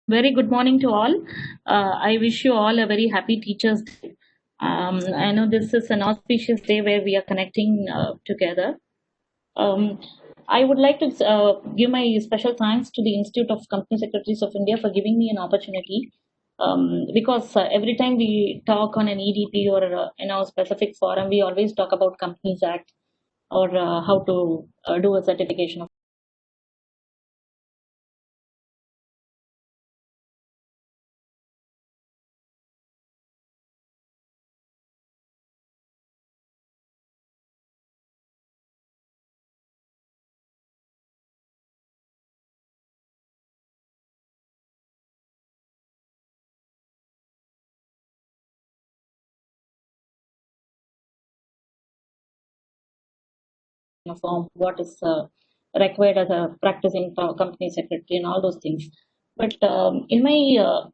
Very good morning to all. I wish you all a very happy Teachers' Day. I know this is an auspicious day where we are connecting together. Um, I would like to give my special thanks to the Institute of Company Secretaries of India for giving me an opportunity. Because every time we talk on an EDP or in our specific forum, we always talk about Companies Act or how to do a certification of a form, what is required as a practicing company secretary and all those things. But in my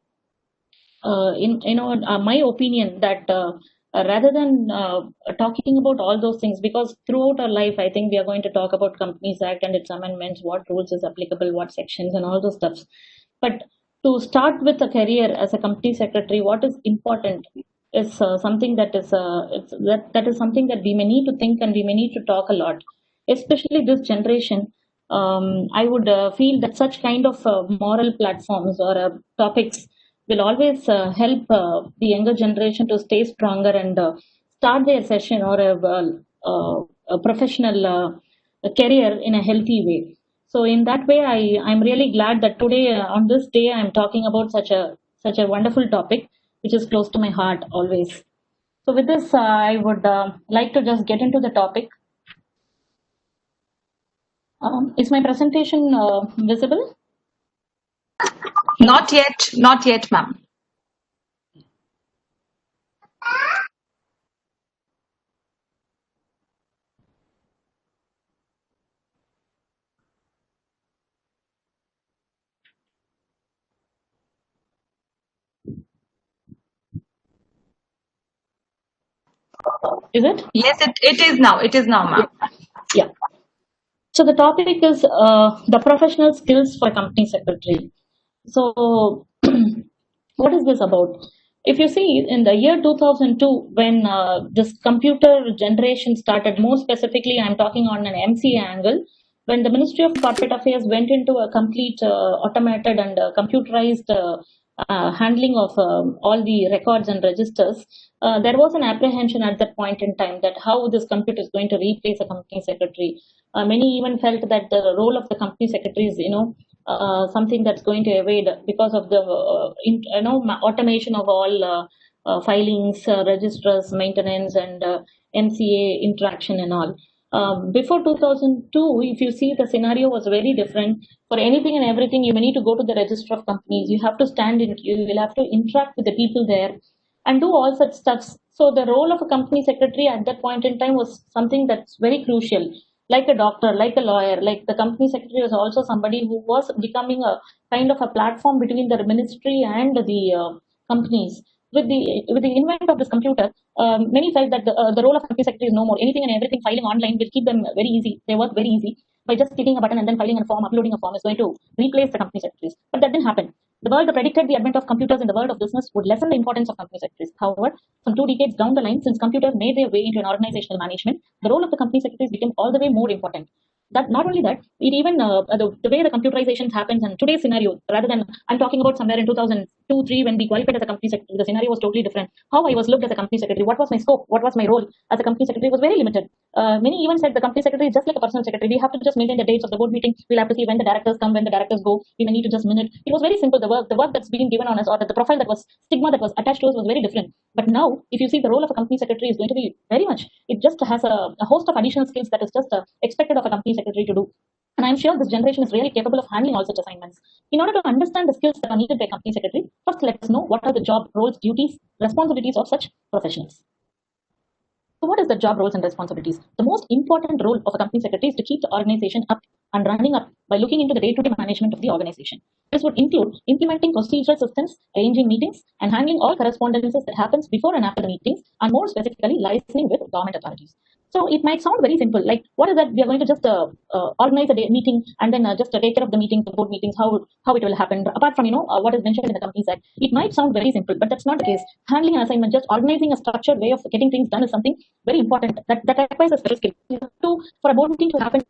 in my opinion that rather than talking about all those things, because throughout our life I think we are going to talk about Companies Act and its amendments, what rules is applicable, what sections and all those stuffs. But to start with a career as a company secretary, what is important is something that is that is something that we may need to think and we may need to talk a lot, especially this generation. I would feel that such kind of moral platforms or topics will always help the younger generation to stay stronger and start their session or a professional career in a healthy way. So in that way, I'm really glad that today on this day I'm talking about such a wonderful topic, which is close to my heart always. So with this, I would like to just get into the topic. Is my presentation visible? Not yet, ma'am. Is it? Yes, it is now. It is now, Yeah. ma'am. Yeah. So the topic is the professional skills for company secretary. So what is this about? If you see in the year 2002, when this computer generation started, more specifically, I'm talking on an MCA angle, when the Ministry of Corporate Affairs went into a complete automated and computerized handling of all the records and registers, there was an apprehension at that point in time that how this computer is going to replace a company secretary. Many even felt that the role of the company secretary is, something that's going to evade because of the automation of all filings, registers, maintenance, and MCA interaction and all. Before 2002, if you see, the scenario was very different. For anything and everything, you may need to go to the register of companies. You have to stand in queue. You will have to interact with the people there and do all such stuffs. So the role of a company secretary at that point in time was something that's very crucial. Like a doctor, like a lawyer, like the company secretary was also somebody who was becoming a kind of a platform between the ministry and the companies. With the invent of this computer, many felt that the role of company secretary is no more. Anything and everything filing online will keep them very easy. They work very easy by just clicking a button and then filing a form, uploading a form is going to replace the company secretaries. But that didn't happen. The world predicted the advent of computers in the world of business would lessen the importance of company secretaries. However, some 2 decades down the line, since computers made their way into an organizational management, the role of the company secretaries became all the way more important. That not only that, it even the way the computerization happens and today's scenario, rather than I'm talking about somewhere in 2002 3 when we qualified as a company secretary, the scenario was totally different. How I was looked as a company secretary, what was my scope, what was my role as a company secretary was very limited. Many even said the company secretary is just like a personal secretary. We have to just maintain the dates of the board meeting. We'll have to see when the directors come, when the directors go. We may need to just minute. It was very simple. The work that's being given on us, or the profile that was stigma that was attached to us, was very different. But now, if you see, the role of a company secretary is going to be very much. It just has a host of additional skills that is just expected of a company secretary to do. And I'm sure this generation is really capable of handling all such assignments. In order to understand the skills that are needed by company secretary, first let us know what are the job roles, duties, responsibilities of such professionals. So, what is the job roles and responsibilities? The most important role of a company secretary is to keep the organization up and running up by looking into the day-to-day management of the organization. This would include implementing procedural systems, arranging meetings, and handling all correspondences that happens before and after the meetings, and more specifically, liaising with government authorities. So it might sound very simple, like what is that? We are going to just organize a meeting and then just take care of the meeting, the board meetings, how it will happen. Apart from what is mentioned in the company side, it might sound very simple, but that's not the case. Handling an assignment, just organizing a structured way of getting things done is something very important. That requires a special skill. For a board meeting to happen,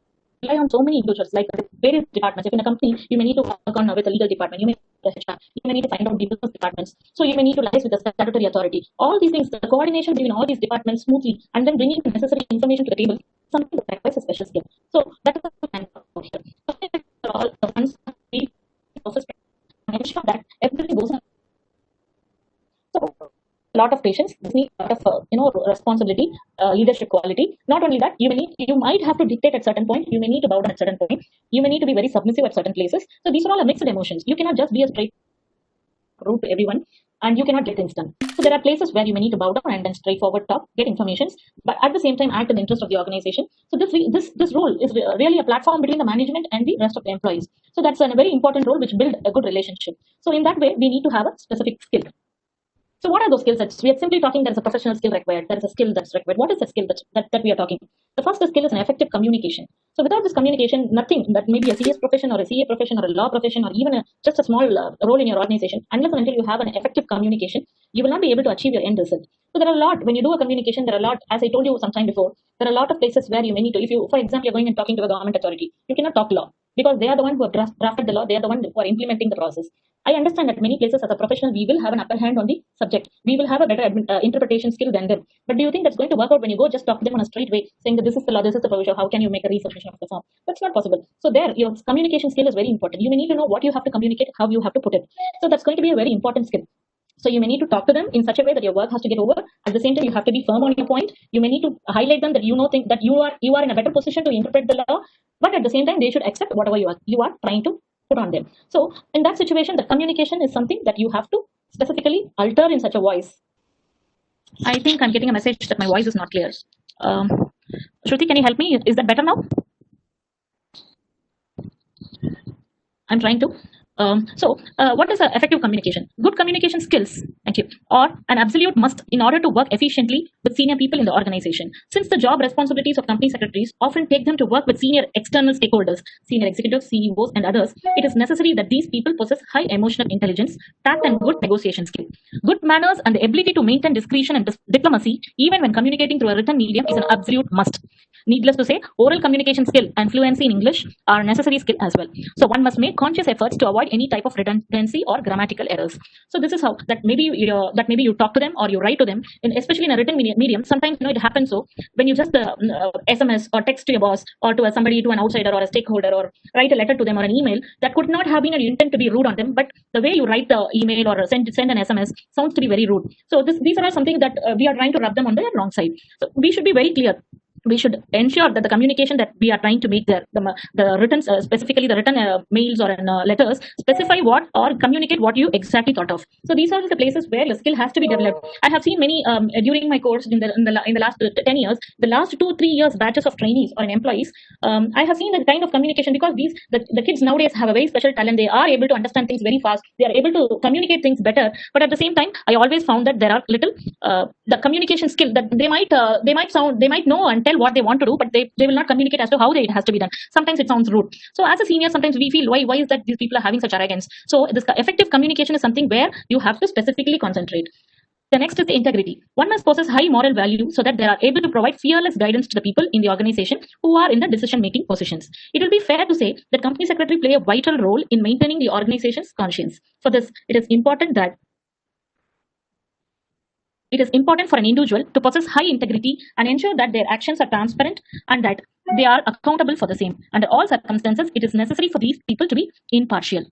rely on so many individuals, like various departments. If in a company, you may need to work on with the legal department, you may need the HR, you may need to find out the business departments. So you may need to liaise with the statutory authority. All these things, the coordination between all these departments smoothly, and then bringing the necessary information to the table, something that requires a special skill. So that is the kind of here. So all the ones we process and ensure that everything goes on. So a lot of patience, this needs a lot of responsibility, leadership quality. Not only that, you might have to dictate at certain point. You may need to bow down at certain point. You may need to be very submissive at certain places. So these are all a mixed emotions. You cannot just be a straight route to everyone, and you cannot get things done. So there are places where you may need to bow down and then straightforward talk, get informations, but at the same time act in the interest of the organization. So this role is really a platform between the management and the rest of the employees. So that's a very important role which build a good relationship. So in that way, we need to have a specific skill. So what are those skill sets? We are simply talking there is a professional skill required. There is a skill that's required. What is the skill that we are talking? The first skill is an effective communication. So without this communication, nothing that may be a CS profession or a CA profession or a law profession or even just a small role in your organization, unless and until you have an effective communication, you will not be able to achieve your end result. So there are a lot, when you do a communication, there are a lot, as I told you some time before, there are a lot of places where you may need to, if you, for example, you're going and talking to a government authority, you cannot talk law because they are the one who have drafted the law, they are the one who are implementing the process. I understand that many places as a professional, we will have an upper hand on the subject. We will have a better interpretation skill than them. But do you think that's going to work out when you go just talk to them on a straight way, saying that this is the law, this is the provision, how can you make a resubmission of the form? That's not possible. So there, your communication skill is very important. You may need to know what you have to communicate, how you have to put it. So that's going to be a very important skill. So you may need to talk to them in such a way that your work has to get over. At the same time, you have to be firm on your point. You may need to highlight them that think that you are in a better position to interpret the law, but at the same time, they should accept whatever you are trying to put on them. So in that situation, the communication is something that you have to specifically alter in such a voice. I think I'm getting a message that my voice is not clear. Shruti, can you help me? Is that better now? I'm trying to. What is effective communication? Good communication skills, thank you, or an absolute must in order to work efficiently with senior people in the organization. Since the job responsibilities of company secretaries often take them to work with senior external stakeholders, senior executives, CEOs, and others, it is necessary that these people possess high emotional intelligence, tact, and good negotiation skill. Good manners and the ability to maintain discretion and diplomacy, even when communicating through a written medium, is an absolute must. Needless to say, oral communication skill and fluency in English are necessary skill as well. So one must make conscious efforts to avoid any type of redundancy or grammatical errors. So this is how that maybe you talk to them or you write to them, especially in a written medium. Sometimes it happens so when you just SMS or text to your boss or to somebody, to an outsider or a stakeholder, or write a letter to them or an email, that could not have been an intent to be rude on them, but the way you write the email or send an SMS sounds to be very rude. So these are something that we are trying to rub them on the wrong side. So we should be very clear. We should ensure that the communication that we are trying to make there, the written, specifically the written mails or letters, specify what or communicate what you exactly thought of. So these are the places where the skill has to be developed. I have seen many during my course in the last 10 years, the last 2-3 years batches of trainees or employees. I have seen the kind of communication, because the kids nowadays have a very special talent. They are able to understand things very fast. They are able to communicate things better. But at the same time, I always found that there are little the communication skill that they might know and tell what they want to do, but they will not communicate as to how it has to be done. Sometimes it sounds rude. So as a senior, sometimes we feel why is that these people are having such arrogance. So this effective communication is something where you have to specifically concentrate. The next is the integrity. One must possess high moral value so that they are able to provide fearless guidance to the people in the organization who are in the decision-making positions. It will be fair to say that company secretary play a vital role in maintaining the organization's conscience. For this, it is important for an individual to possess high integrity and ensure that their actions are transparent and that they are accountable for the same. Under all circumstances, it is necessary for these people to be impartial.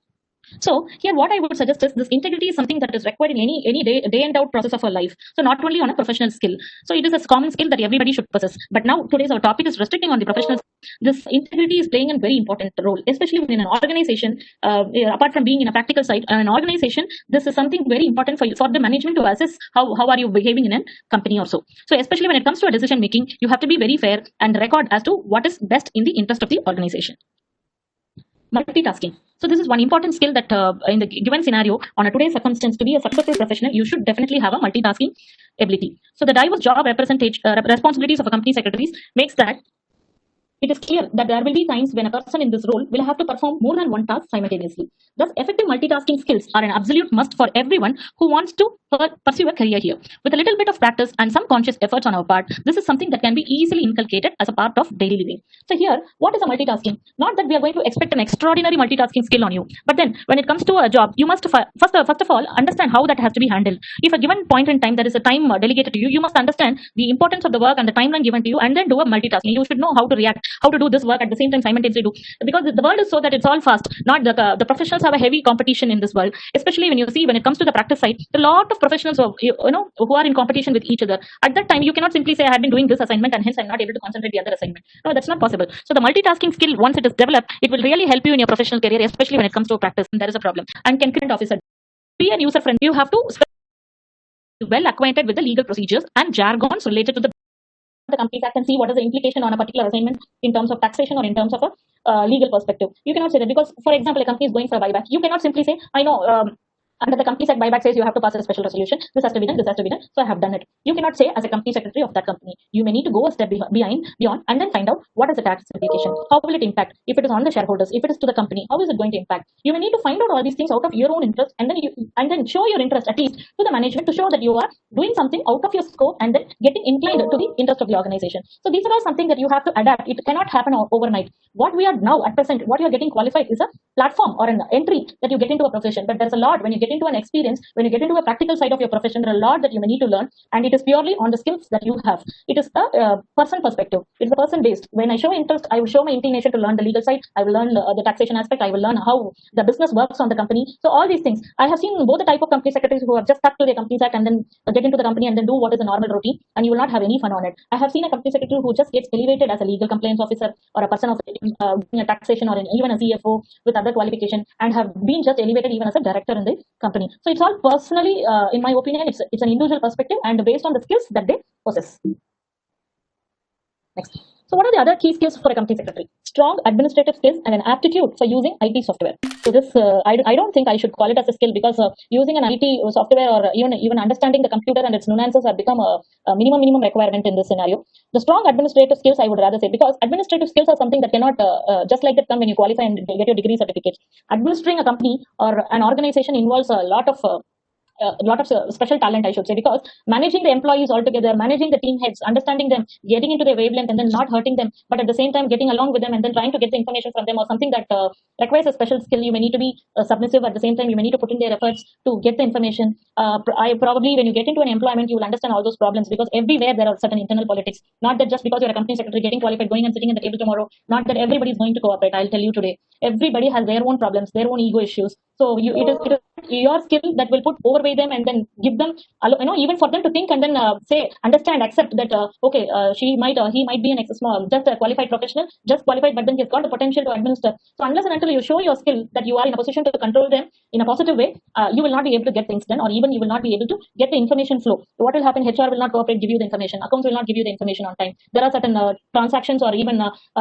So here what I would suggest is this integrity is something that is required in any day and out process of our life. So not only on a professional skill. So it is a common skill that everybody should possess. But now today's our topic is restricting on the professional. This integrity is playing a very important role, especially in an organization. Apart from being in a practical side, an organization, this is something very important for the management to assess how are you behaving in a company also. So especially when it comes to a decision making, you have to be very fair and record as to what is best in the interest of the organization. Multitasking. So this is one important skill that in the given scenario on a today's circumstance, to be a successful professional, you should definitely have a multitasking ability. So the diverse job responsibilities of a company secretaries makes that it is clear that there will be times when a person in this role will have to perform more than one task simultaneously. Thus, effective multitasking skills are an absolute must for everyone who wants to pursue a career here. With a little bit of practice and some conscious efforts on our part, this is something that can be easily inculcated as a part of daily living. So here, what is a multitasking? Not that we are going to expect an extraordinary multitasking skill on you, but then when it comes to a job, you must first of all understand how that has to be handled. If a given point in time there is a time delegated to you, you must understand the importance of the work and the timeline given to you, and then do a multitasking. You should know how to react, how to do this work at the same time simultaneously do, because the world is so that it's all fast. Not the professionals have a heavy competition in this world, especially when you see when it comes to the practice side. A lot of professionals who are in competition with each other. At that time, you cannot simply say I have been doing this assignment and hence I'm not able to concentrate the other assignment. No, that's not possible. So the multitasking skill, once it is developed, it will really help you in your professional career, especially when it comes to practice. And there is a problem. And can current officer be an user friend? You have to be well acquainted with the legal procedures and jargons related to the Companies Act and see what is the implication on a particular assignment in terms of taxation or in terms of a legal perspective. You cannot say that because, for example, a company is going for a buyback. You cannot simply say, I know under the Companies Act, buyback says you have to pass a special resolution. This has to be done. This has to be done. So I have done it. You cannot say as a company secretary of that company. You may need to go a step beyond, and then find out what is the tax implication. How will it impact? If it is on the shareholders, if it is to the company, how is it going to impact? You may need to find out all these things out of your own interest, and then show your interest at least to the management to show that you are doing something out of your scope and then getting inclined to the interest of the organization. So these are all something that you have to adapt. It cannot happen overnight. What we are now at present, what you are getting qualified is a platform or an entry that you get into a profession. But there's a lot when you get into an experience, when you get into a practical side of your profession, there are a lot that you may need to learn, and it is purely on the skills that you have. It is a person perspective. It's a person based. When I show interest, I will show my inclination to learn the legal side. I will learn the taxation aspect. I will learn how the business works on the company. So all these things, I have seen both the type of company secretaries who have just stuck to their Companies Act and then get into the company and then do what is a normal routine, and you will not have any fun on it. I have seen a company secretary who just gets elevated as a legal compliance officer or a person of a taxation or even a CFO with other qualification, and have been just elevated even as a director in the company. So it's all personally, in my opinion, it's an individual perspective and based on the skills that they possess. Next. So what are the other key skills for a company secretary? Strong administrative skills and an aptitude for using IT software. So this, I don't think I should call it as a skill, because using an IT software or even understanding the computer and its nuances have become a minimum requirement in this scenario. The strong administrative skills, I would rather say, because administrative skills are something that cannot just like that come when you qualify and get your degree certificate. Administering a company or an organization involves a lot of special talent, I should say, because managing the employees altogether, managing the team heads, understanding them, getting into their wavelength and then not hurting them, but at the same time getting along with them and then trying to get the information from them, or something that requires a special skill. You may need to be submissive. At the same time, you may need to put in their efforts to get the information. I probably, when you get into an employment, you will understand all those problems, because everywhere there are certain internal politics. Not that just because you're a company secretary getting qualified, going and sitting at the table tomorrow, not that everybody is going to cooperate. I'll tell you today, everybody has their own problems, their own ego issues. So it is your skill that will put overweigh them and then give them, even for them to think and then say, understand, accept that okay, he might be just a qualified professional, just qualified, but then he's got the potential to administer. So unless and until you show your skill that you are in a position to control them in a positive way, you will not be able to get things done, or even you will not be able to get the information flow. What will happen? HR will not cooperate, give you the information. Accounts will not give you the information on time. There are certain transactions or even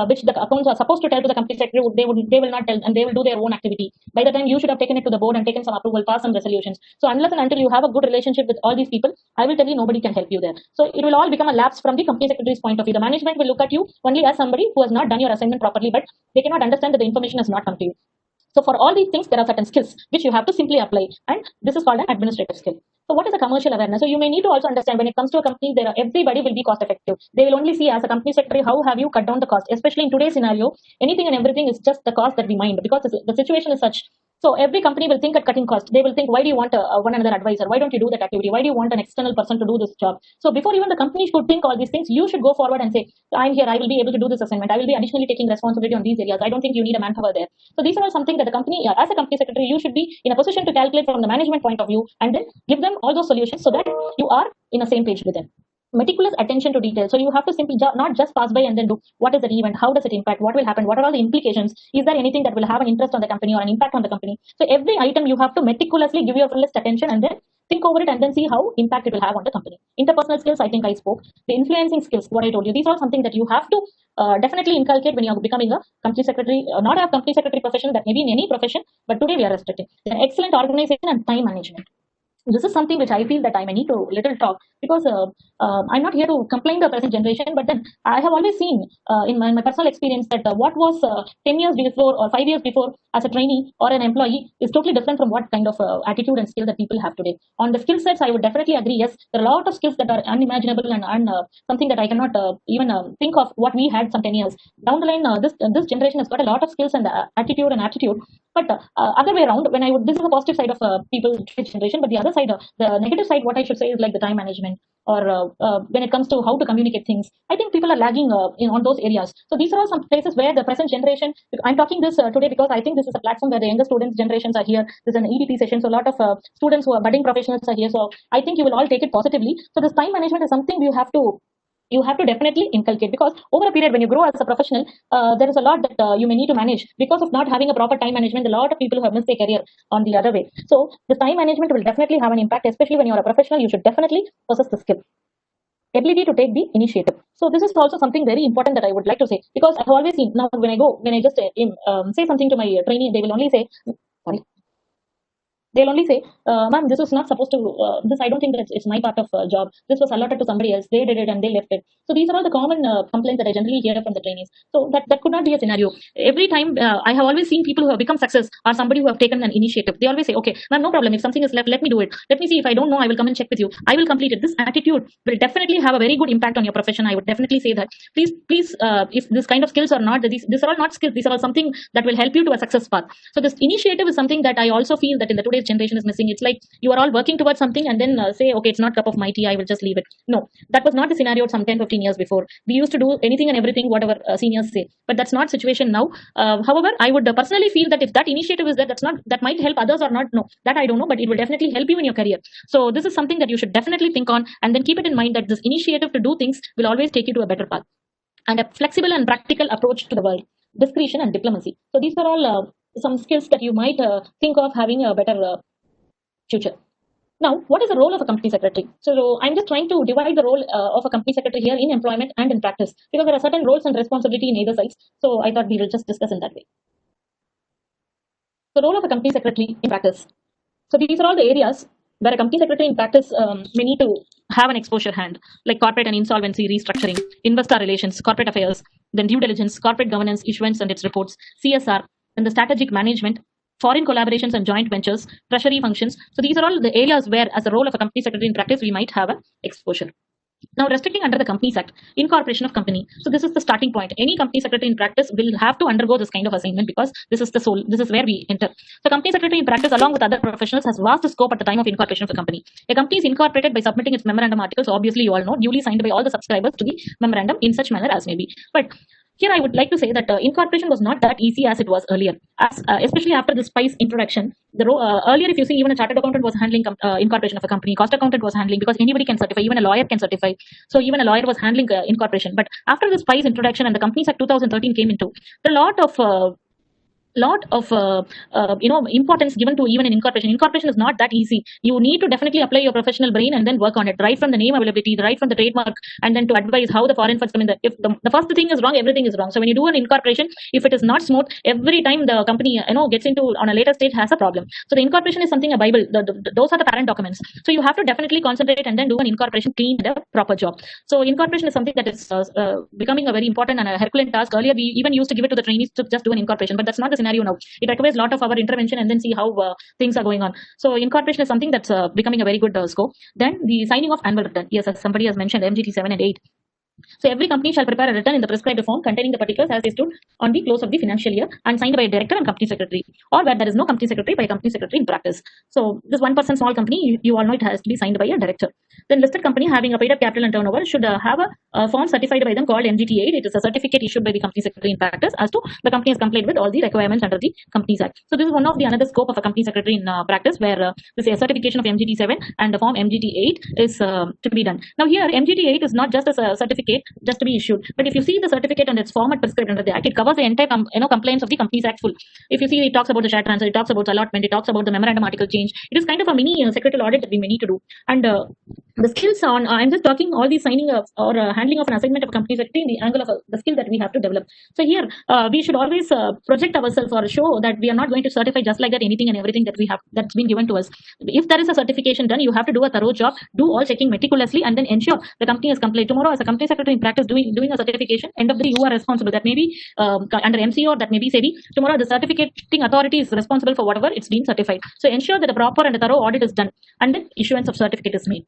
which the accounts are supposed to tell to the company secretary, they will not tell, and they will do their own activity. By the time you should have taken it to the board and taken some approval, pass some resolutions. So unless and until you have a good relationship with all these people, I will tell you, nobody can help you there. So it will all become a lapse from the company secretary's point of view. The management will look at you only as somebody who has not done your assignment properly, but they cannot understand that the information has not come to you. So for all these things, there are certain skills which you have to simply apply, and this is called an administrative skill. So what is a commercial awareness? So you may need to also understand, when it comes to a company, everybody will be cost effective. They will only see, as a company secretary, how have you cut down the cost, especially in today's scenario. Anything and everything is just the cost that we mind, because the situation is such. So every company will think at cutting cost. They will think, why do you want one another advisor? Why don't you do that activity? Why do you want an external person to do this job? So before even the company should think all these things, you should go forward and say, I'm here. I will be able to do this assignment. I will be additionally taking responsibility on these areas. I don't think you need a manpower there. So these are all something that the company, as a company secretary, you should be in a position to calculate from the management point of view, and then give them all those solutions so that you are in the same page with them. Meticulous attention to detail. So you have to simply not just pass by and then do, what is that event, how does it impact, what will happen, what are all the implications, is there anything that will have an interest on the company or an impact on the company. So every item you have to meticulously give your fullest attention and then think over it and then see how impact it will have on the company. Interpersonal skills, I think I spoke. The influencing skills, what I told you, these are something that you have to definitely inculcate when you are becoming a company secretary, not a company secretary profession, that may be in any profession, but today we are restricting. Then excellent organization and time management. This is something which I feel that I may need to little talk, because I'm not here to complain the present generation, but then I have always seen in my personal experience that what was 10 years before or 5 years before as a trainee or an employee is totally different from what kind of attitude and skill that people have today. On the skill sets, I would definitely agree. Yes, there are a lot of skills that are unimaginable and something that I cannot even think of what we had some 10 years down the line. This generation has got a lot of skills and attitude and aptitude, but other way around, when I would, this is the positive side of people generation, but the other side, the negative side, what I should say is like the time management, or when it comes to how to communicate things, I think people are lagging on those areas. So these are all some places where the present generation, I'm talking this today because I think this is a platform where the younger students generations are here. This is an EDP session, so a lot of students who are budding professionals are here, so I think you will all take it positively. So this time management is something you have to definitely inculcate, because over a period when you grow as a professional, there is a lot that you may need to manage because of not having a proper time management. A lot of people who have missed their career on the other way. So this time management will definitely have an impact, especially when you're a professional. You should definitely possess the skill, ability to take the initiative. So this is also something very important that I would like to say, because I've always seen, now when I just say something to my trainee, they will only say, sorry, they'll only say, ma'am, this was not supposed to, this, I don't think that it's my part of job. This was allotted to somebody else. They did it and they left it. So these are all the common complaints that I generally hear from the trainees. So that could not be a scenario. Every time I have always seen people who have become success are somebody who have taken an initiative. They always say, okay, ma'am, no problem. If something is left, let me do it. Let me see. If I don't know, I will come and check with you. I will complete it. This attitude will definitely have a very good impact on your profession. I would definitely say that. Please, if this kind of skills are not, these are all not skills. These are all something that will help you to a success path. So this initiative is something that I also feel that in the today's generation is missing. It's like you are all working towards something and then say, okay, it's not cup of my tea, I will just leave it. No, that was not the scenario some 10-15 years before. We used to do anything and everything whatever seniors say, but that's not situation now. However, I would personally feel that if that initiative is there, that might help others or not. No, that I don't know, but it will definitely help you in your career. So this is something that you should definitely think on, and then keep it in mind that this initiative to do things will always take you to a better path. And a flexible and practical approach to the world, discretion and diplomacy. So these are all some skills that you might think of having a better future. Now, what is the role of a company secretary? So I'm just trying to divide the role of a company secretary here in employment and in practice, because there are certain roles and responsibility in either sides. So I thought we will just discuss in that way. The role of a company secretary in practice. So these are all the areas where a company secretary in practice may need to have an exposure hand, like corporate and insolvency restructuring, investor relations, corporate affairs, then due diligence, corporate governance, issuance and its reports, CSR, and the strategic management, foreign collaborations and joint ventures, treasury functions. So these are all the areas where, as a role of a company secretary in practice, we might have an exposure. Now, restricting under the Companies Act, incorporation of company. So this is the starting point. Any company secretary in practice will have to undergo this kind of assignment, because this is where we enter. So company secretary in practice, along with other professionals, has vast scope at the time of incorporation of the company. A company is incorporated by submitting its memorandum articles, obviously you all know, duly signed by all the subscribers to the memorandum in such manner as may be. But here I would like to say that incorporation was not that easy as it was earlier, especially after the SPICE introduction. Earlier, if you see, even a chartered accountant was handling incorporation of a company, cost accountant was handling, because anybody can certify, even a lawyer can certify. So even a lawyer was handling incorporation. But after the SPICE introduction and the Companies Act 2013 came into, there are a lot of importance given to even an incorporation. Incorporation is not that easy. You need to definitely apply your professional brain and then work on it, right from the name availability, right from the trademark, and then to advise how the foreign funds come in. If the first thing is wrong, everything is wrong. So when you do an incorporation, if it is not smooth, every time the company gets into on a later stage has a problem. So the incorporation is something, a bible. Those are the parent documents. So you have to definitely concentrate and then do an incorporation clean, the proper job. So incorporation is something that is becoming a very important and a Herculean task. Earlier we even used to give it to the trainees to just do an incorporation, but that's not the scenario now. It requires a lot of our intervention and then see how things are going on. So incorporation is something that's becoming a very good scope. Then the signing of annual return. Yes, as somebody has mentioned, MGT 7 and 8. So every company shall prepare a return in the prescribed form containing the particulars as they stood on the close of the financial year and signed by a director and company secretary, or where there is no company secretary, by a company secretary in practice. So this 1% small company, you all know it has to be signed by a director. Then listed company having a paid up capital and turnover should have a form certified by them called MGT 8. It is a certificate issued by the company secretary in practice as to the company has complied with all the requirements under the Companies Act. So this is one of the another scope of a company secretary in practice, where this certification of MGT 7 and the form MGT 8 is to be done. Now here MGT 8 is not just a certificate certificate just to be issued. But if you see the certificate and its format prescribed under the Act, it covers the entire compliance of the Companies Act full. If you see, it talks about the share transfer, it talks about allotment, it talks about the memorandum article change. It is kind of a mini secretarial audit that we may need to do. And the skills on I'm just talking all these signing of or handling of an assignment of a company secretary in the angle of the skill that we have to develop. So here we should always project ourselves or show that we are not going to certify just like that anything and everything that we have that's been given to us. If there is a certification done, you have to do a thorough job, do all checking meticulously, and then ensure the company is compliant. Tomorrow, as a company secretary in practice doing a certification, end of the day you are responsible. That may be under MC or that may be SEBI. Tomorrow the certificating authority is responsible for whatever it's being certified. So ensure that a proper and a thorough audit is done, and then issuance of certificate is made.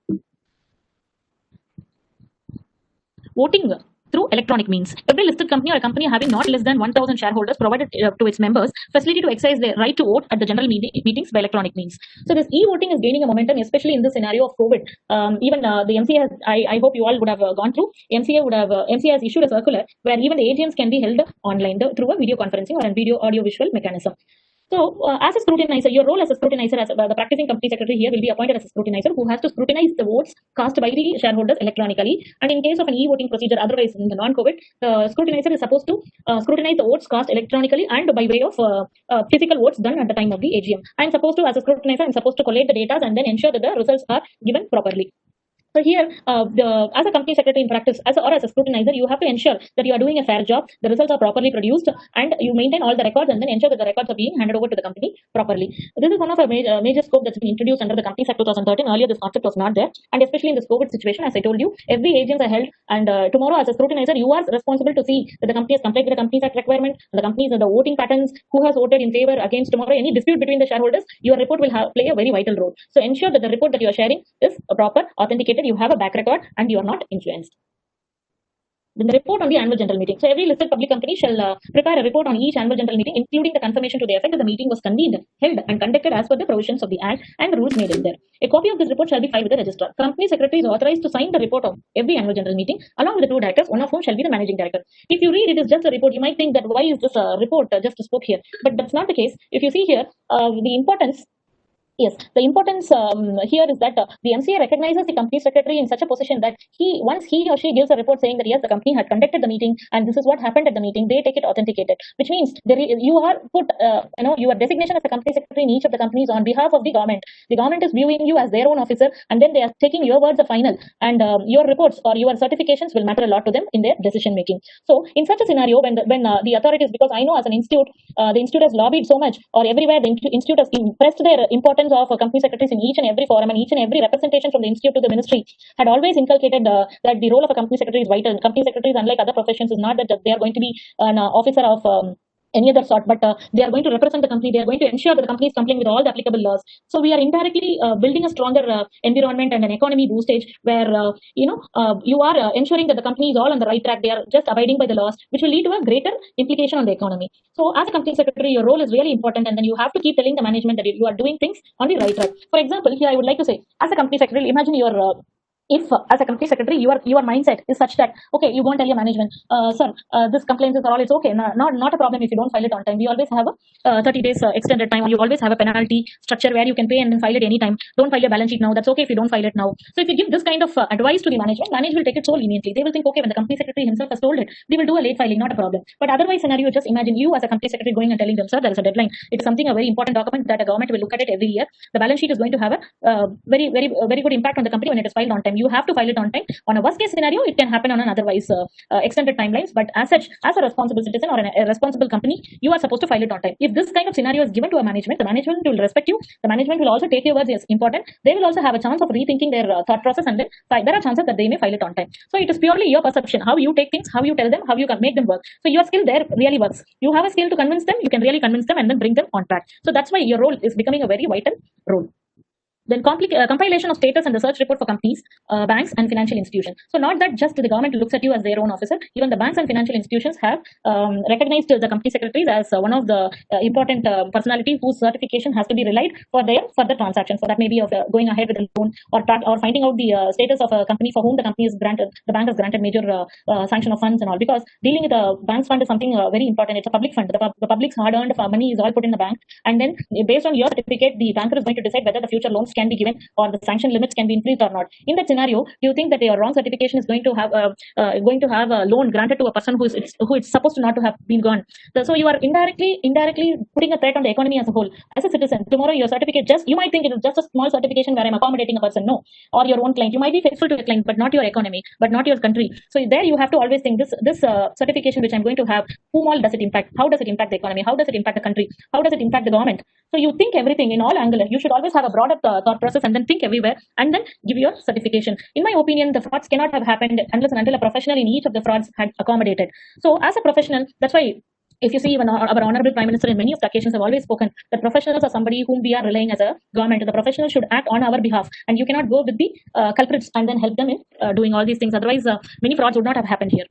Voting through electronic means. Every listed company or a company having not less than 1,000 shareholders provided to its members facility to exercise their right to vote at the general meetings by electronic means. So this e-voting is gaining a momentum, especially in the scenario of COVID. Even the MCA has, I hope you all would have gone through. MCA has issued a circular where even the AGMs can be held online through a video conferencing or a video audio visual mechanism. So, as a scrutinizer, your role as a scrutinizer, as the practicing company secretary here will be appointed as a scrutinizer who has to scrutinize the votes cast by the shareholders electronically. And in case of an e-voting procedure, otherwise in the non-COVID, the scrutinizer is supposed to scrutinize the votes cast electronically and by way of physical votes done at the time of the AGM. I'm supposed to, as a scrutinizer, I'm supposed to collate the data and then ensure that the results are given properly. So here, as a company secretary in practice, as a scrutinizer, you have to ensure that you are doing a fair job, the results are properly produced, and you maintain all the records and then ensure that the records are being handed over to the company properly. This is one of the major scope that's been introduced under the Companies Act 2013. Earlier, this concept was not there, and especially in this COVID situation, as I told you, every AGMs are held, and tomorrow, as a scrutinizer, you are responsible to see that the company has complied with the Companies Act requirement, the companies and the voting patterns, who has voted in favor, against. Tomorrow, any dispute between the shareholders, your report will play a very vital role. So ensure that the report that you are sharing is proper, authenticated, you have a back record, and you are not influenced. Then the report on the annual general meeting. So every listed public company shall prepare a report on each annual general meeting, including the confirmation to the effect that the meeting was convened, held, and conducted as per the provisions of the Act and the rules made in there. A copy of this report shall be filed with the registrar. Company secretary is authorized to sign the report of every annual general meeting, along with the two directors, one of whom shall be the managing director. If you read it is just a report, you might think that why is this report just spoke here? But that's not the case. If you see here, the importance. Yes, the importance here is that the MCA recognizes the company secretary in such a position that once he or she gives a report saying that yes, the company had conducted the meeting and this is what happened at the meeting, they take it authenticated, which means you are put, your designation as a company secretary in each of the companies on behalf of the government. The government is viewing you as their own officer, and then they are taking your words as final, and your reports or your certifications will matter a lot to them in their decision making. So, in such a scenario, when the authorities, because I know as an institute, the institute has lobbied so much, or everywhere the institute has impressed their importance of company secretaries in each and every forum, and each and every representation from the institute to the ministry had always inculcated that the role of a company secretary is vital. Company secretaries, unlike other professions, is not that they are going to be an officer of any other sort, but they are going to represent the company. They are going to ensure that the company is complying with all the applicable laws. So we are indirectly building a stronger environment and an economy boostage where you are ensuring that the company is all on the right track. They are just abiding by the laws, which will lead to a greater implication on the economy. So as a company secretary, your role is really important, and then you have to keep telling the management that you are doing things on the right track. For example, here I would like to say, as a company secretary, imagine your if as a company secretary your mindset is such that okay, you won't tell your management, sir, this complaints are all, it's okay, not a problem if you don't file it on time. We always have a 30 days extended time, or you always have a penalty structure where you can pay and then file it anytime. Don't file your balance sheet now, that's okay if you don't file it now. So if you give this kind of advice to the management will take it so leniently. They will think, okay, when the company secretary himself has told it, we will do a late filing, not a problem. But otherwise scenario, just imagine you as a company secretary going and telling them, sir, there is a deadline, it is something, a very important document that a government will look at it every year. The balance sheet is going to have a very good impact on the company when it is filed on time. You have to file it on time. On a worst case scenario, it can happen on an otherwise extended timelines, but as such, as a responsible citizen or a responsible company, you are supposed to file it on time. If this kind of scenario is given to a management, the management will respect you. The management will also take your words as important. They will also have a chance of rethinking their thought process, and then there are chances that they may file it on time. So it is purely your perception, how you take things, how you tell them, how you can make them work. So your skill there really works. You have a skill to convince them, you can really convince them and then bring them on track. So that's why your role is becoming a very vital role. Then compilation of status and research report for companies, banks and financial institutions. So not that just the government looks at you as their own officer, even the banks and financial institutions have recognized the company secretaries as one of the important personality whose certification has to be relied for their further transactions. So that may be of going ahead with a loan, or finding out the status of a company for whom the company is granted, the bank has granted major sanction of funds and all, because dealing with a bank's fund is something very important. It's a public fund. The public's hard-earned money is all put in the bank, and then based on your certificate, the banker is going to decide whether the future loans frauds can be given or the sanction limits can be increased or not. In that scenario, do you think that your wrong certification is going to have a loan granted to a person who is supposed to not to have been gone? So you are indirectly putting a threat on the economy as a whole. As a citizen, tomorrow your certificate, just you might think it is just a small certification where I'm accommodating a person. No, or your own client. You might be faithful to your client, but not your economy, but not your country. So there you have to always think this certification which I'm going to have, whom all does it impact? How does it impact the economy? How does it impact the country? How does it impact the government? So you think everything in all angles. You should always have a broader thought process and then think everywhere and then give your certification. In my opinion, the frauds cannot have happened unless and until a professional in each of the frauds had accommodated. So as a professional, that's why if you see even our honorable prime minister in many of the occasions have always spoken that professionals are somebody whom we are relying as a government. The professionals should act on our behalf, and you cannot go with the culprits and then help them in doing all these things. Otherwise, many frauds would not have happened here.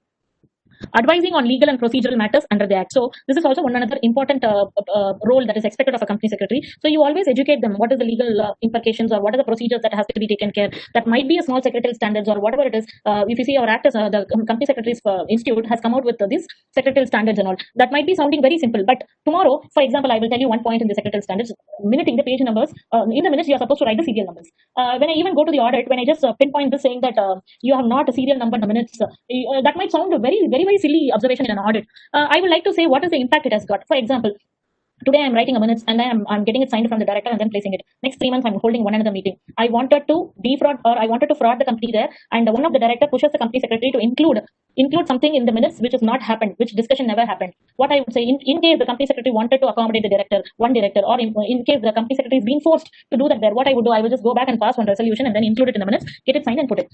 Advising on legal and procedural matters under the act. So this is also one another important role that is expected of a company secretary. So you always educate them what is the legal implications or what are the procedures that has to be taken care. That might be a small secretarial standards or whatever it is. If you see our act, the company secretaries institute has come out with these secretarial standards and all. That might be sounding very simple, but tomorrow, for example, I will tell you one point in the secretarial standards. Minuting the page numbers in the minutes, you are supposed to write the serial numbers. When I even go to the audit, when I just pinpoint this saying that you have not a serial number in the minutes, that might sound very silly observation in an audit. I would like to say what is the impact it has got. For example, today I'm writing a minutes and then I'm getting it signed from the director and then placing it. Next 3 months I'm holding one another meeting. I wanted to defraud or I wanted to fraud the company there, and one of the director pushes the company secretary to include something in the minutes which has not happened, which discussion never happened. What I would say, in case the company secretary wanted to accommodate the director, one director, or in case the company secretary is being forced to do that there, what I would do, I will just go back and pass one resolution and then include it in the minutes, get it signed and put it.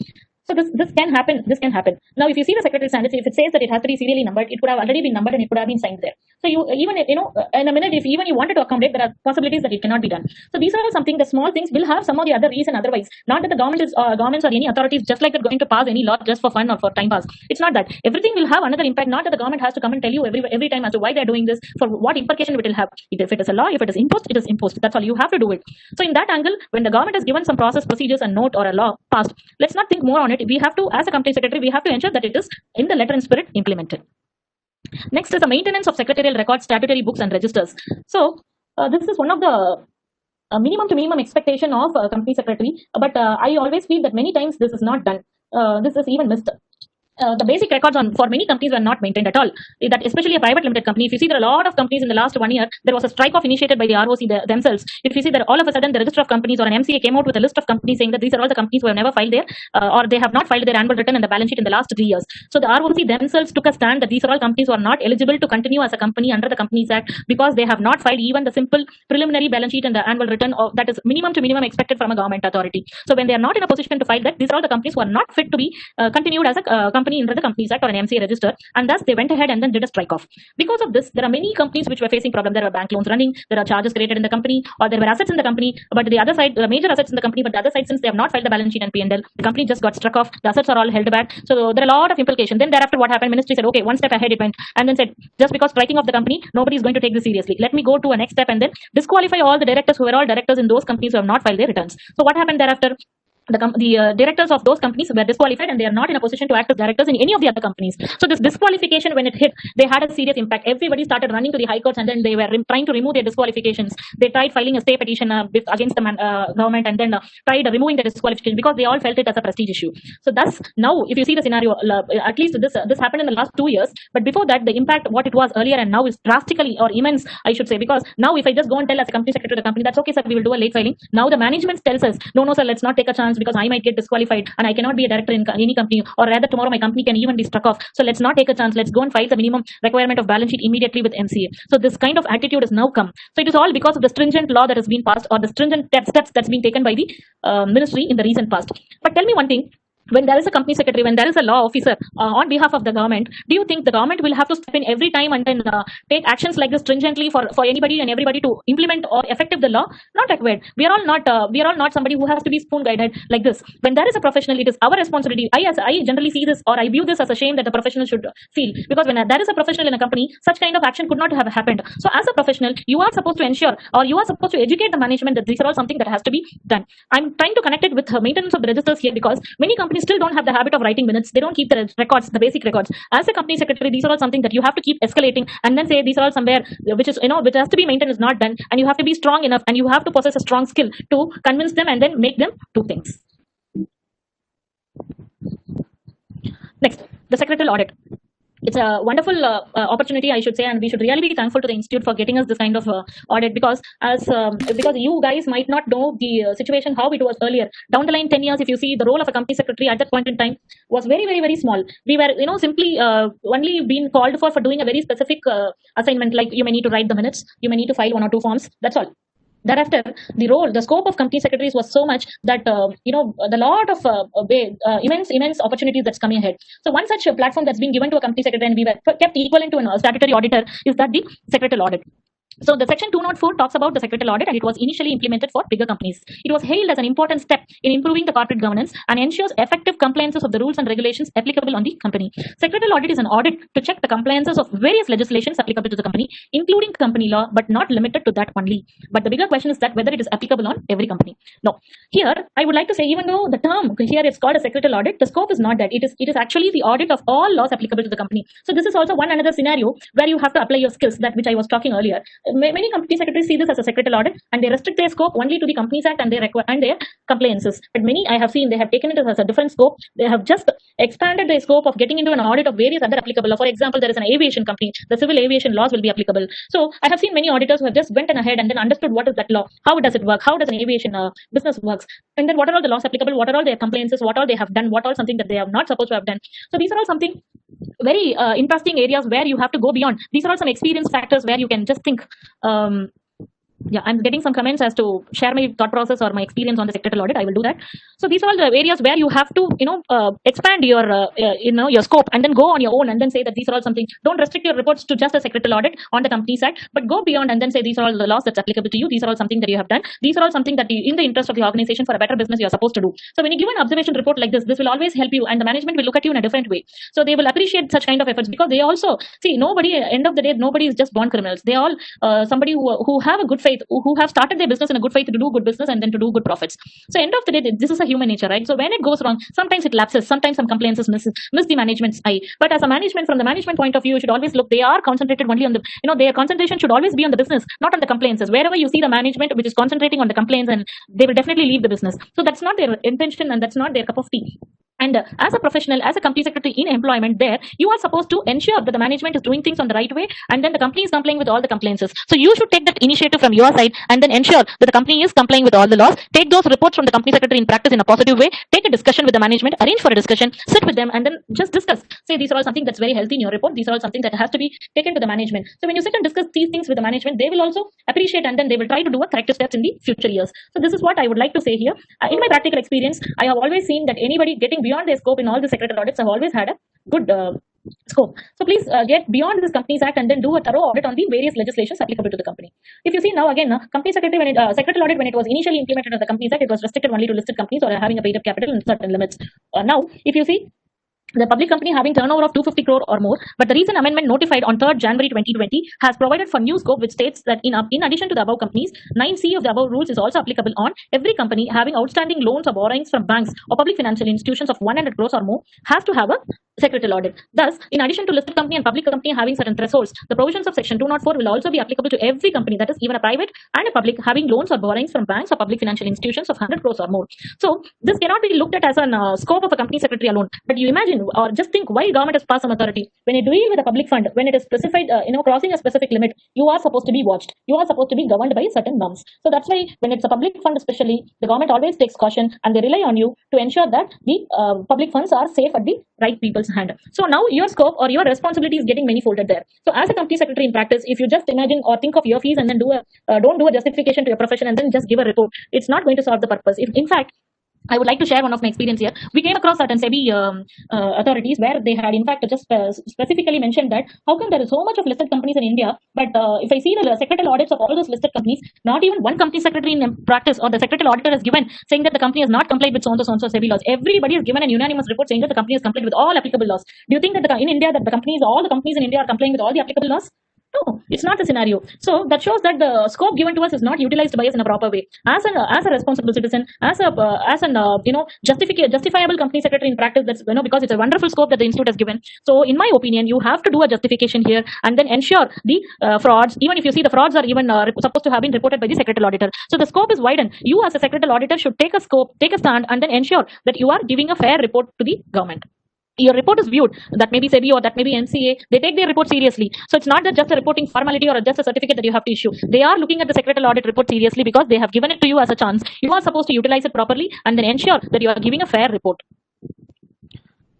So this can happen. This can happen. Now, if you see the secretary standards, if it says that it has to be serially numbered, it could have already been numbered and it could have been signed there. So you even in a minute, if even you wanted to accommodate, there are possibilities that it cannot be done. So these are something, the small things will have some of the other reason otherwise. Not that the governments or any authorities just like that going to pass any law just for fun or for time pass. It's not that. Everything will have another impact. Not that the government has to come and tell you every time as to why they are doing this, for what implication it will have. If it is a law, if it is imposed, it is imposed. That's all. You have to do it. So in that angle, when the government has given some process, procedures, and note or a law passed, let's not think more on it. We have to, as a company secretary, we have to ensure that it is in the letter and spirit implemented. Next is the maintenance of secretarial records, statutory books, and registers. So this is one of the minimum to minimum expectation of a company secretary, but I always feel that many times this is not done. This is even missed. The basic records for many companies were not maintained at all. That especially a private limited company. If you see, there are a lot of companies in the last 1 year. There was a strike off initiated by the ROC themselves. If you see that all of a sudden the register of companies or an MCA came out with a list of companies saying that these are all the companies who have never filed or they have not filed their annual return and the balance sheet in the last 3 years. So the ROC themselves took a stand that these are all companies who are not eligible to continue as a company under the Companies Act because they have not filed even the simple preliminary balance sheet and the annual return that is minimum to minimum expected from a government authority. So when they are not in a position to file that, these are all the companies who are not fit to be continued as a company under the Companies Act or an MCA register, and thus they went ahead and then did a strike off. Because of this, there are many companies which were facing problems. There are bank loans running, there are charges created in the company, or there were assets in the company, but the other side, the major assets in the company, but the other side, since they have not filed the balance sheet and P&L, the company just got struck off. The assets are all held back. So there are a lot of implications. Then thereafter, what happened? Ministry said, okay, one step ahead it went, and then said, just because striking off the company, nobody is going to take this seriously. Let me go to a next step and then disqualify all the directors who were all directors in those companies who have not filed their returns. So what happened thereafter? The directors of those companies were disqualified and they are not in a position to act as directors in any of the other companies. So this disqualification, when it hit, they had a serious impact. Everybody started running to the high courts and then they were trying to remove their disqualifications. They tried filing a stay petition against the government and then tried removing the disqualification because they all felt it as a prestige issue. So thus now, if you see the scenario, at least this happened in the last 2 years. But before that, the impact what it was earlier and now is drastically or immense, I should say, because now if I just go and tell as a company secretary to the company, that's okay, sir, we will do a late filing. Now the management tells us, no, sir, let's not take a chance because I might get disqualified and I cannot be a director in any company, or rather tomorrow my company can even be struck off. So let's not take a chance. Let's go and file the minimum requirement of balance sheet immediately with MCA. So this kind of attitude has now come. So it is all because of the stringent law that has been passed or the stringent steps that's been taken by the ministry in the recent past. But tell me one thing. When there is a company secretary, when there is a law officer on behalf of the government, do you think the government will have to step in every time and then take actions like this stringently for anybody and everybody to implement or effective the law? Not required. We are all not somebody who has to be spoon guided like this. When there is a professional, it is our responsibility. I generally see this, or I view this as a shame that the professional should feel, because when there is a professional in a company, such kind of action could not have happened. So as a professional, you are supposed to ensure, or you are supposed to educate the management that these are all something that has to be done. I'm trying to connect it with maintenance of the registers here because many companies companies still don't have the habit of writing minutes. They don't keep the records, the basic records. As a company secretary, these are all something that you have to keep escalating and then say these are all somewhere which is which has to be maintained is not done, and you have to be strong enough and you have to possess a strong skill to convince them and then make them do things. Next, the secretarial audit. It's a wonderful opportunity, I should say, and we should really be thankful to the institute for getting us this kind of audit, because because you guys might not know the situation how it was earlier. Down the line 10 years, if you see, the role of a company secretary at that point in time was very small. We were simply only being called for doing a very specific assignment, like you may need to write the minutes, you may need to file 1 or 2 forms, that's all. Thereafter, the scope of company secretaries was so much that the lot of immense opportunities that's coming ahead. So one such platform that's been given to a company secretary and we were kept equivalent to a statutory auditor is that the secretarial audit. So the section 204 talks about the secretarial audit, and it was initially implemented for bigger companies. It was hailed as an important step in improving the corporate governance and ensures effective compliances of the rules and regulations applicable on the company. Secretarial audit is an audit to check the compliances of various legislations applicable to the company, including company law, but not limited to that only. But the bigger question is that whether it is applicable on every company. No. Here, I would like to say, even though the term here is called a secretarial audit, the scope is not that. It is actually the audit of all laws applicable to the company. So this is also one another scenario where you have to apply your skills, that which I was talking earlier. Many company secretaries see this as a secretarial audit and they restrict their scope only to the Companies Act and their compliances. But many I have seen, they have taken it as a different scope. They have just expanded the scope of getting into an audit of various other applicable law. For example, there is an aviation company, the civil aviation laws will be applicable. So I have seen many auditors who have just went ahead and then understood what is that law, how does it work, how does an aviation business works, and then what are all the laws applicable, what are all their compliances, what all they have done, what all something that they have not supposed to have done. So these are all something very interesting areas where you have to go beyond. These are all some experience factors where you can just think. Yeah, I'm getting some comments as to share my thought process or my experience on the secretarial audit. I will do that. So these are all the areas where you have to expand your your scope and then go on your own and then say that these are all something. Don't restrict your reports to just a secretarial audit on the company side, but go beyond and then say these are all the laws that's applicable to you. These are all something that you have done. These are all something that in the interest of the organization for a better business you are supposed to do. So when you give an observation report like this will always help you, and the management will look at you in a different way. So they will appreciate such kind of efforts, because they also see, nobody, end of the day, nobody is just born criminals. They all somebody who have a good faith, who have started their business in a good faith to do good business and then to do good profits. So end of the day, this is a human nature, right? So when it goes wrong, sometimes it lapses, sometimes some compliances miss the management's eye. But as a management, from the management point of view, you should always look, they are concentrated only on the, their concentration should always be on the business, not on the compliances. Wherever you see the management which is concentrating on the complaints, and they will definitely leave the business. So that's not their intention and that's not their cup of tea. And as a professional, as a company secretary in employment, there you are supposed to ensure that the management is doing things on the right way, and then the company is complying with all the compliances. So you should take that initiative from your side and then ensure that the company is complying with all the laws. Take those reports from the company secretary in practice in a positive way. Take a discussion with the management, arrange for a discussion, sit with them, and then just discuss. Say these are all something that's very healthy in your report. These are all something that has to be taken to the management. So when you sit and discuss these things with the management, they will also appreciate, and then they will try to do a corrective steps in the future years. So this is what I would like to say here. In my practical experience, I have always seen that anybody getting beyond their scope in all the secretarial audits have always had a good scope. So please get beyond this Companies Act and then do a thorough audit on the various legislations applicable to the company. If you see now again, company secretary when secretarial audit, when it was initially implemented in the Companies Act, it was restricted only to listed companies or having a paid up capital in certain limits. Now, if you see, the public company having turnover of 250 crore or more, but the recent amendment notified on 3rd January 2020 has provided for new scope, which states that in addition to the above companies, 9C of the above rules is also applicable on every company having outstanding loans or borrowings from banks or public financial institutions of 100 crores or more has to have a secretarial audit. Thus, in addition to listed company and public company having certain thresholds, the provisions of section 204 will also be applicable to every company, that is even a private and a public, having loans or borrowings from banks or public financial institutions of 100 crores or more. So this cannot be looked at as a scope of a company secretary alone. But you imagine or just think why government has passed some authority. When you deal with a public fund, when it is specified, crossing a specific limit, you are supposed to be watched. You are supposed to be governed by certain norms. So that's why when it's a public fund especially, the government always takes caution and they rely on you to ensure that the public funds are safe at the right people's hand. So now your scope or your responsibility is getting many-folded there. So as a company secretary in practice, if you just imagine or think of your fees and then don't do a justification to your profession and then just give a report, it's not going to solve the purpose. If in fact, I would like to share one of my experience here. We came across certain SEBI authorities where they had in fact just specifically mentioned that how come there is so much of listed companies in India, but if I see the secretarial audits of all those listed companies, not even one company secretary in practice or the secretarial auditor is given saying that the company has not complied with so and so SEBI laws. Everybody is given an unanimous report saying that the company has complied with all applicable laws. Do you think that in India that all the companies in India are complying with all the applicable laws? No, it's not the scenario. So that shows that the scope given to us is not utilized by us in a proper way. As a responsible citizen, as an justifiable company secretary in practice, that's because it's a wonderful scope that the institute has given. So in my opinion, you have to do a justification here and then ensure the frauds. Even if you see the frauds are even supposed to have been reported by the secretarial auditor. So the scope is widened. You as a secretarial auditor should take a stand, and then ensure that you are giving a fair report to the government. Your report is viewed, that may be SEBI or that may be NCA, they take their report seriously. So it's not that just a reporting formality or just a certificate that you have to issue. They are looking at the secretarial audit report seriously because they have given it to you as a chance. You are supposed to utilize it properly and then ensure that you are giving a fair report.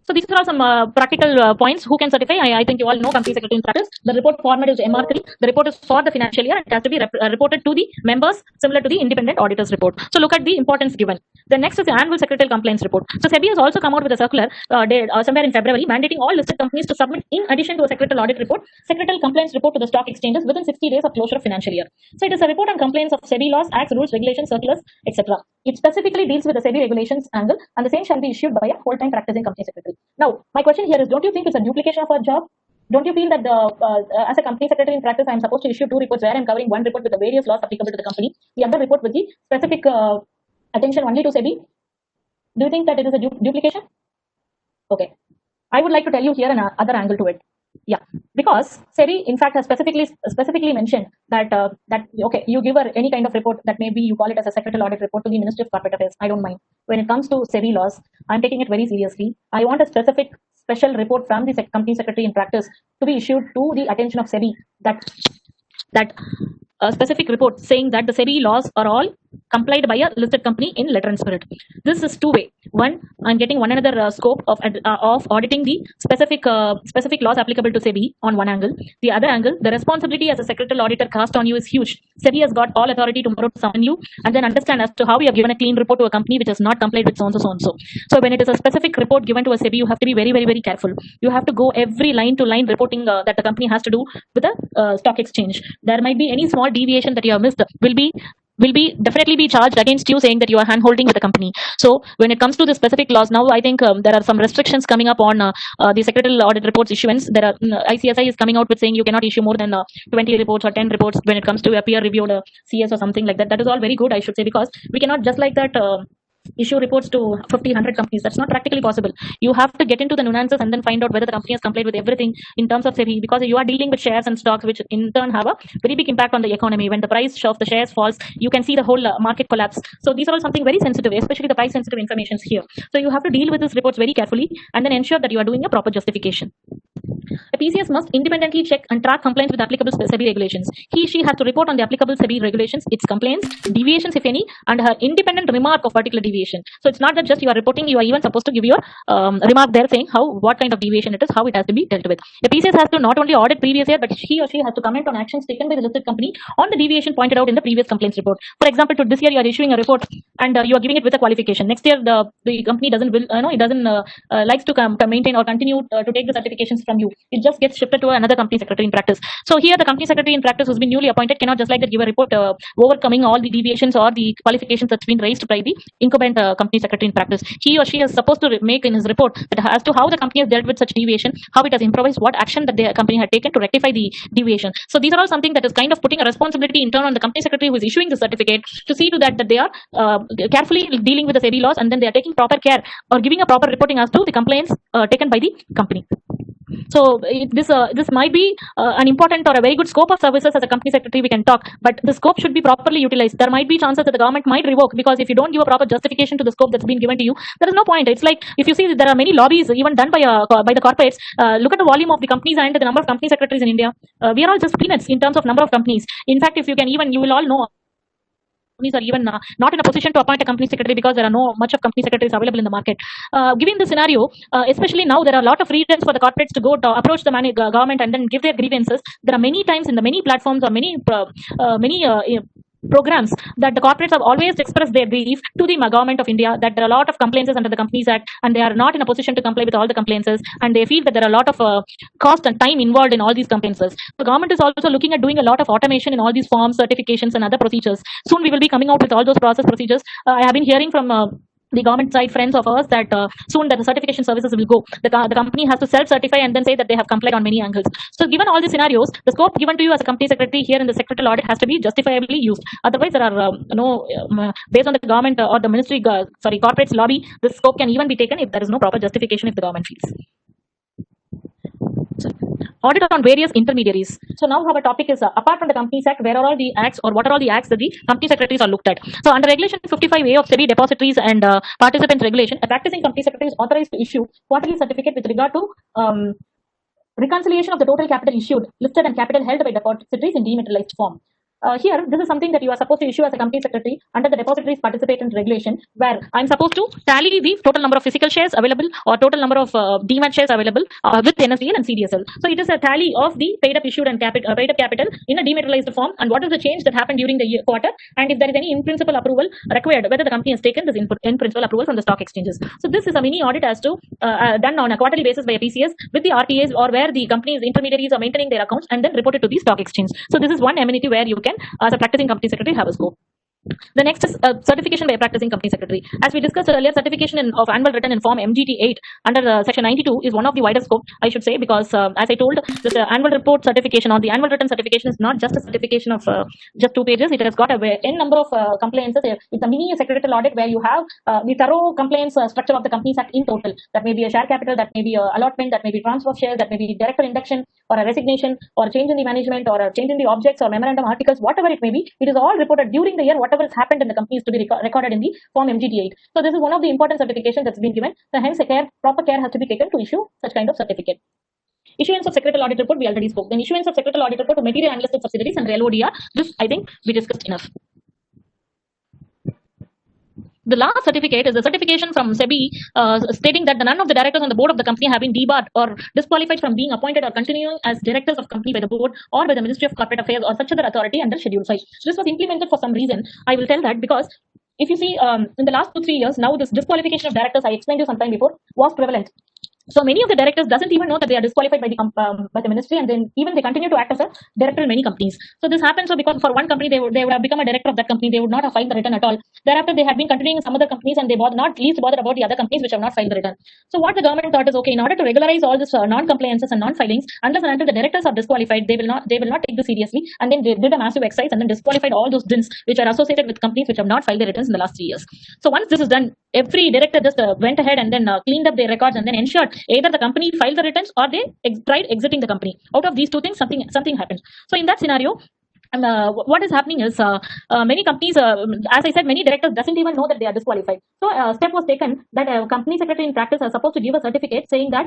So these are some practical points. Who can certify? I think you all know company secretary in practice. The report format is MR3. The report is for the financial year. It has to be reported to the members, similar to the independent auditor's report. So look at the importance given. The next is the annual secretarial complaints report. So SEBI has also come out with a circular somewhere in February, mandating all listed companies to submit, in addition to a secretarial audit report, secretarial complaints report to the stock exchanges within 60 days of closure of financial year. So it is a report on complaints of SEBI laws, acts, rules, regulations, circulars, etc. It specifically deals with the SEBI regulations angle, and the same shall be issued by a full-time practicing company secretary. Now, my question here is: don't you think it's a duplication of our job? Don't you feel that as a company secretary in practice, I am supposed to issue two reports where I am covering one report with the various laws applicable to the company, the other report with the specific attention only to SEBI? Do you think that it is a duplication? Okay, I would like to tell you here another angle to it. Yeah, because SEBI in fact has specifically mentioned that okay, you give her any kind of report that maybe you call it as a secretarial audit report to the Ministry of Corporate Affairs. I don't mind. When it comes to SEBI laws, I'm taking it very seriously. I want a special report from the company secretary in practice to be issued to the attention of SEBI, that a specific report saying that the SEBI laws are all complied by a listed company in letter and spirit. This is two-way. One, I'm getting one another scope of auditing the specific laws applicable to SEBI on one angle. The other angle, the responsibility as a secretarial auditor cast on you is huge. SEBI has got all authority tomorrow to summon you and then understand as to how you have given a clean report to a company which has not complied with so and so so and so. So when it is a specific report given to a SEBI, you have to be very, very, very careful. You have to go every line to line reporting that the company has to do with a stock exchange. There might be any small deviation that you have missed will definitely be charged against you, saying that you are hand holding with the company. So when it comes to the specific laws, now I think there are some restrictions coming up on the secretarial audit reports issuance. There are ICSI is coming out with saying you cannot issue more than 20 reports or 10 reports when it comes to a peer reviewed CS or something like that. That is all very good, I should say, because we cannot just like that issue reports to 50, 100 companies. That's not practically possible. You have to get into the nuances and then find out whether the company has complied with everything in terms of SEBI, because you are dealing with shares and stocks, which in turn have a very big impact on the economy. When the price of the shares falls, you can see the whole market collapse. So these are all something very sensitive, especially the price sensitive information here. So you have to deal with these reports very carefully and then ensure that you are doing a proper justification. A PCS must independently check and track compliance with applicable SEBI regulations. She has to report on the applicable SEBI regulations, its complaints, deviations if any, and her independent remark of particular deviation. So it's not that just you are reporting, you are even supposed to give your remark there saying what kind of deviation it is, how it has to be dealt with. The PCS has to not only audit previous year, but he or she has to comment on actions taken by the listed company on the deviation pointed out in the previous complaints report. For example, to this year you are issuing a report and you are giving it with a qualification. Next year the company doesn't likes to maintain or continue to take the certifications from you. It just gets shifted to another company secretary in practice. So here the company secretary in practice who's been newly appointed cannot just like that give a report overcoming all the deviations or the qualifications that's been raised by the incumbent company secretary in practice. He or she is supposed to make in his report that as to how the company has dealt with such deviation, how it has improvised, what action that the company had taken to rectify the deviation. So these are all something that is kind of putting a responsibility in turn on the company secretary who is issuing the certificate to see to that they are carefully dealing with the SEBI laws, and then they are taking proper care or giving a proper reporting as to the complaints taken by the company. So this might be an important or a very good scope of services as a company secretary we can talk, but the scope should be properly utilized. There might be chances that the government might revoke, because if you don't give a proper justification to the scope that's been given to you, there is no point. It's like if you see that there are many lobbies even done by the corporates. Look at the volume of the companies and the number of company secretaries in India. We are all just peanuts in terms of number of companies. In fact, if you can even, you will all know, companies are even not in a position to appoint a company secretary because there are no much of company secretaries available in the market. Given the scenario, especially now, there are a lot of freedoms for the corporates to go to approach the government and then give their grievances. There are many times in the many platforms or many programs that the corporates have always expressed their grief to the government of India that there are a lot of complaints under the Companies Act and they are not in a position to comply with all the complaints, and they feel that there are a lot of cost and time involved in all these complaints. The government is also looking at doing a lot of automation in all these forms, certifications and other procedures. Soon we will be coming out with all those procedures. I have been hearing from the government side friends of ours that soon that the certification services will go. The company has to self-certify and then say that they have complied on many angles. So given all these scenarios, the scope given to you as a company secretary here in the secretarial audit has to be justifiably used. Otherwise, there are based on the government or the ministry, corporate's lobby, this scope can even be taken if there is no proper justification if the government feels. So, audit on various intermediaries. So now our topic is apart from the Companies Act, where are all the acts or what are all the acts that the company secretaries are looked at? So under Regulation 55A of SEBI Depositories and Participants Regulation, a practicing company secretary is authorized to issue quarterly certificate with regard to reconciliation of the total capital issued, listed and capital held by depositories in dematerialized form. Here, this is something that you are supposed to issue as a company secretary under the Depositories Participant Regulation, where I'm supposed to tally the total number of physical shares available or total number of demat shares available with NSDL and CDSL. So it is a tally of the paid up issued and paid up capital in a dematerialized form, and what is the change that happened during the quarter, and if there is any in principle approval required, whether the company has taken this in principle approval from the stock exchanges. So this is a mini audit as to done on a quarterly basis by a PCS with the RTAs or where the company's intermediaries are maintaining their accounts and then reported to the stock exchange. So this is one amenity where you can, as a practicing company secretary, have a scope. The next is certification by a practicing company secretary. As we discussed earlier, certification of annual return in form MGT 8 under section 92 is one of the widest scope, I should say, because as I told, this annual report certification or the annual return certification is not just a certification of just 2 pages. It has got a n number of compliances. It's a mini secretarial audit where you have the thorough compliance structure of the Companies Act in total. That may be a share capital, that may be a allotment, that may be transfer of shares, that may be director induction or a resignation or a change in the management or a change in the objects or memorandum articles, whatever it may be. It is all reported during the year. Whatever has happened in the company is to be recorded in the form MGT 8. So this is one of the important certifications that's been given. So hence, proper care has to be taken to issue such kind of certificate. Issuance of secretarial audit report, we already spoke. Then issuance of secretarial audit report to material unlisted subsidiaries and LODR. This, I think, we discussed enough. The last certificate is a certification from SEBI stating that none of the directors on the board of the company have been debarred or disqualified from being appointed or continuing as directors of company by the board or by the Ministry of Corporate Affairs or such other authority under Schedule 5. This was implemented for some reason. I will tell that because if you see in the last 2-3 years, now this disqualification of directors, I explained you some time before, was prevalent. So many of the directors doesn't even know that they are disqualified by the ministry, and then even they continue to act as a director in many companies. So this happens so because for one company they would have become a director of that company, they would not have filed the return at all. Thereafter they had been continuing in some other companies and they were not least bothered about the other companies which have not filed the return. So what the government thought is, okay, in order to regularize all this non-compliances and non-filings, unless and until the directors are disqualified, they will not take this seriously, and then they did a massive exercise and then disqualified all those DINs which are associated with companies which have not filed their returns in the last 3 years. So once this is done, every director just went ahead and then cleaned up their records and then ensured either the company filed the returns or they tried exiting the company. Out of these 2 things, something happened. So in that scenario, what is happening is many companies, as I said, many directors doesn't even know that they are disqualified. So a step was taken that a company secretary in practice are supposed to give a certificate saying that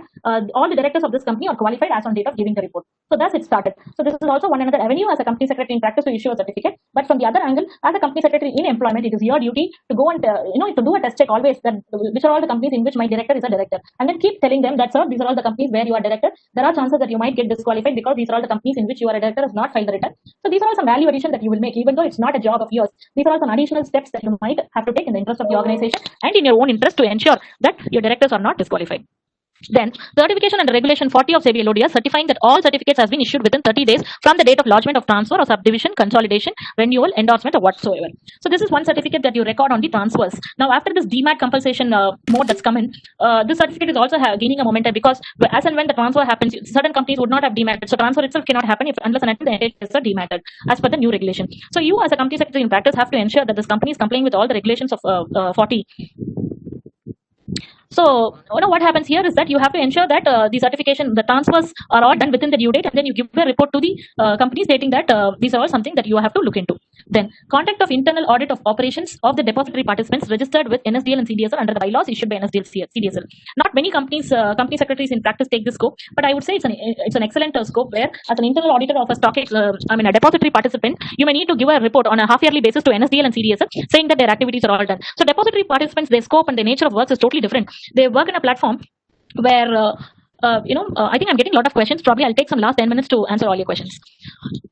all the directors of this company are qualified as on date of giving the report. So thus it started. So this is also one another avenue as a company secretary in practice to issue a certificate. But from the other angle, as a company secretary in employment, it is your duty to go and to do a test check always that which are all the companies in which my director is a director, and then keep telling them that, sir, these are all the companies where you are director. There are chances that you might get disqualified because these are all the companies in which you are a director has not filed the return. So these are all some value addition that you will make, even though it's not a job of yours. These are all some additional steps that you might have to take in the interest of the organization and in your own interest to ensure that your directors are not disqualified. Then, certification under Regulation 40 of SEBI LODR certifying that all certificates has been issued within 30 days from the date of lodgement of transfer or subdivision, consolidation, renewal, endorsement, or whatsoever. So this is one certificate that you record on the transfers. Now, after this demat compensation mode that's come in, this certificate is also gaining a momentum because as and when the transfer happens, certain companies would not have dematted. So transfer itself cannot happen unless and until the entities are dematted as per the new regulation. So you as a company secretary in practice have to ensure that this company is complying with all the regulations of 40. So, what happens here is that you have to ensure that the certification, the transfers are all done within the due date, and then you give a report to the company stating that these are all something that you have to look into. Then, conduct of internal audit of operations of the depository participants registered with NSDL and CDSL under the bylaws issued by NSDL CDSL. Not many companies, company secretaries in practice take this scope, but I would say it's an excellent scope where, as an internal auditor of a a depository participant, you may need to give a report on a half-yearly basis to NSDL and CDSL saying that their activities are all done. So, depository participants, their scope and their nature of works is totally different. They work in a platform where I think I'm getting a lot of questions. Probably I'll take some last 10 minutes to answer all your questions.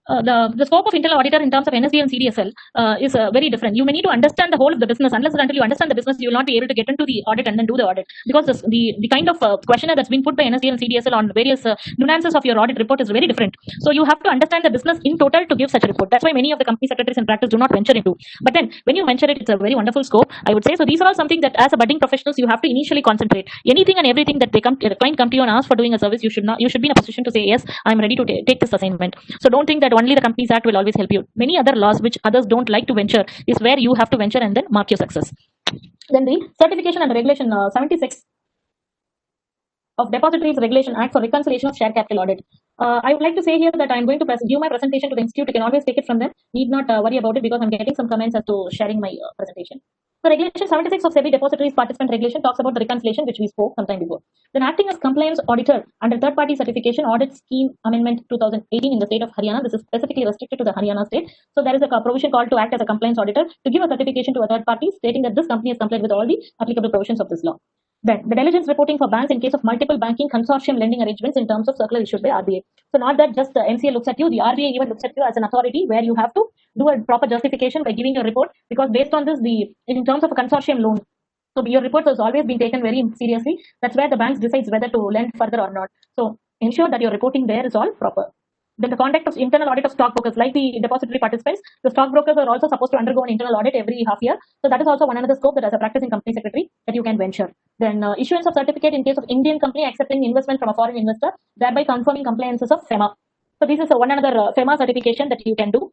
The scope of internal auditor in terms of NSD and CDSL is very different. You may need to understand the whole of the business. Unless and until you understand the business, you will not be able to get into the audit and then do the audit, because the kind of questionnaire that's been put by NSD and CDSL on various nuances of your audit report is very different. So you have to understand the business in total to give such a report. That's why many of the company secretaries in practice do not venture into. But then when you venture it, it's a very wonderful scope, I would say. So these are all something that as a budding professionals you have to initially concentrate. Anything and everything that the client come to you and ask for doing a service, you should be in a position to say yes, I'm ready to take this assignment. So don't think that only the Companies Act will always help you. Many other laws which others don't like to venture is where you have to venture and then mark your success. Then the certification and regulation 76 of Depositories Regulation Act for reconciliation of share capital audit. I would like to say here that I'm going to give my presentation to the institute. You can always take it from them. Need not worry about it, because I'm getting some comments as to sharing my presentation. The Regulation 76 of SEBI Depositories Participant Regulation talks about the reconciliation, which we spoke sometime before. Then acting as compliance auditor under third-party certification audit scheme amendment 2018 in the state of Haryana. This is specifically restricted to the Haryana state. So there is a provision called to act as a compliance auditor to give a certification to a third party stating that this company has complied with all the applicable provisions of this law. Then the diligence reporting for banks in case of multiple banking consortium lending arrangements in terms of circular issued by RBI. So not that just the NCA looks at you, the RBI even looks at you as an authority where you have to do a proper justification by giving your report, because based on this, in terms of a consortium loan, so your report has always been taken very seriously. That's where the banks decides whether to lend further or not. So ensure that your reporting there is all proper. Then the conduct of internal audit of stockbrokers, like the depository participants, the stockbrokers are also supposed to undergo an internal audit every half year. So that is also one another scope that as a practicing company secretary that you can venture. Then issuance of certificate in case of Indian company accepting investment from a foreign investor, thereby confirming compliances of FEMA. So this is one another FEMA certification that you can do.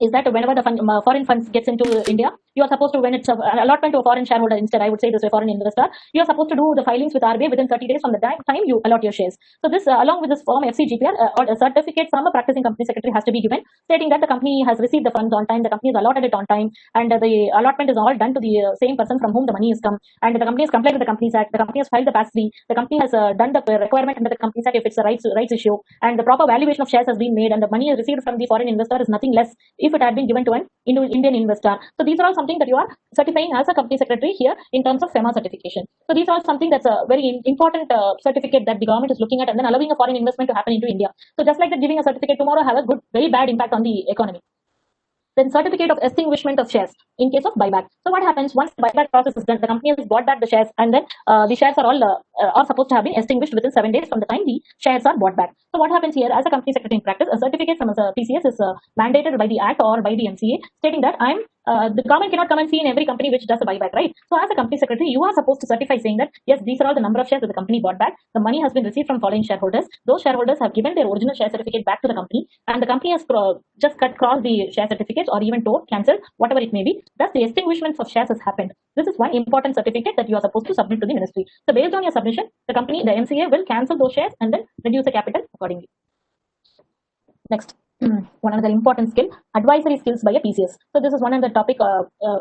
Is that whenever the foreign funds gets into India, you are supposed to, when it's an allotment to a foreign shareholder, instead I would say this, a foreign investor, you are supposed to do the filings with RBI within 30 days from the time you allot your shares. So this along with this form FCGPR or a certificate from a practicing company secretary has to be given, stating that the company has received the funds on time, the company has allotted it on time, and the allotment is all done to the same person from whom the money has come, and the company has complied with the Companies Act, the company has filed the pass 3, the company has done the requirement under the Companies Act if it's a rights issue, and the proper valuation of shares has been made, and the money received from the foreign investor is nothing less if it had been given to an Indian investor. So these are all something that you are certifying as a company secretary here in terms of FEMA certification. So these are something that's a very important certificate that the government is looking at, and then allowing a foreign investment to happen into India. So just like that, giving a certificate tomorrow have a very bad impact on the economy. Then certificate of extinguishment of shares in case of buyback. So what happens once the buyback process is done, the company has bought back the shares, and then the shares are all are supposed to have been extinguished within 7 days from the time the shares are bought back. So what happens here, as a company secretary in practice, a certificate from a PCS is mandated by the Act or by the MCA, stating that the government cannot come and see in every company which does a buyback, right? So as a company secretary, you are supposed to certify saying that yes, these are all the number of shares that the company bought back. The money has been received from following shareholders. Those shareholders have given their original share certificate back to the company, and the company has just crossed the share certificates or even cancelled, whatever it may be. Thus, the extinguishment of shares has happened. This is one important certificate that you are supposed to submit to the ministry. So based on your submission, the MCA will cancel those shares and then reduce the capital accordingly. Next. One another important skill, advisory skills by a PCS. So this is one other topic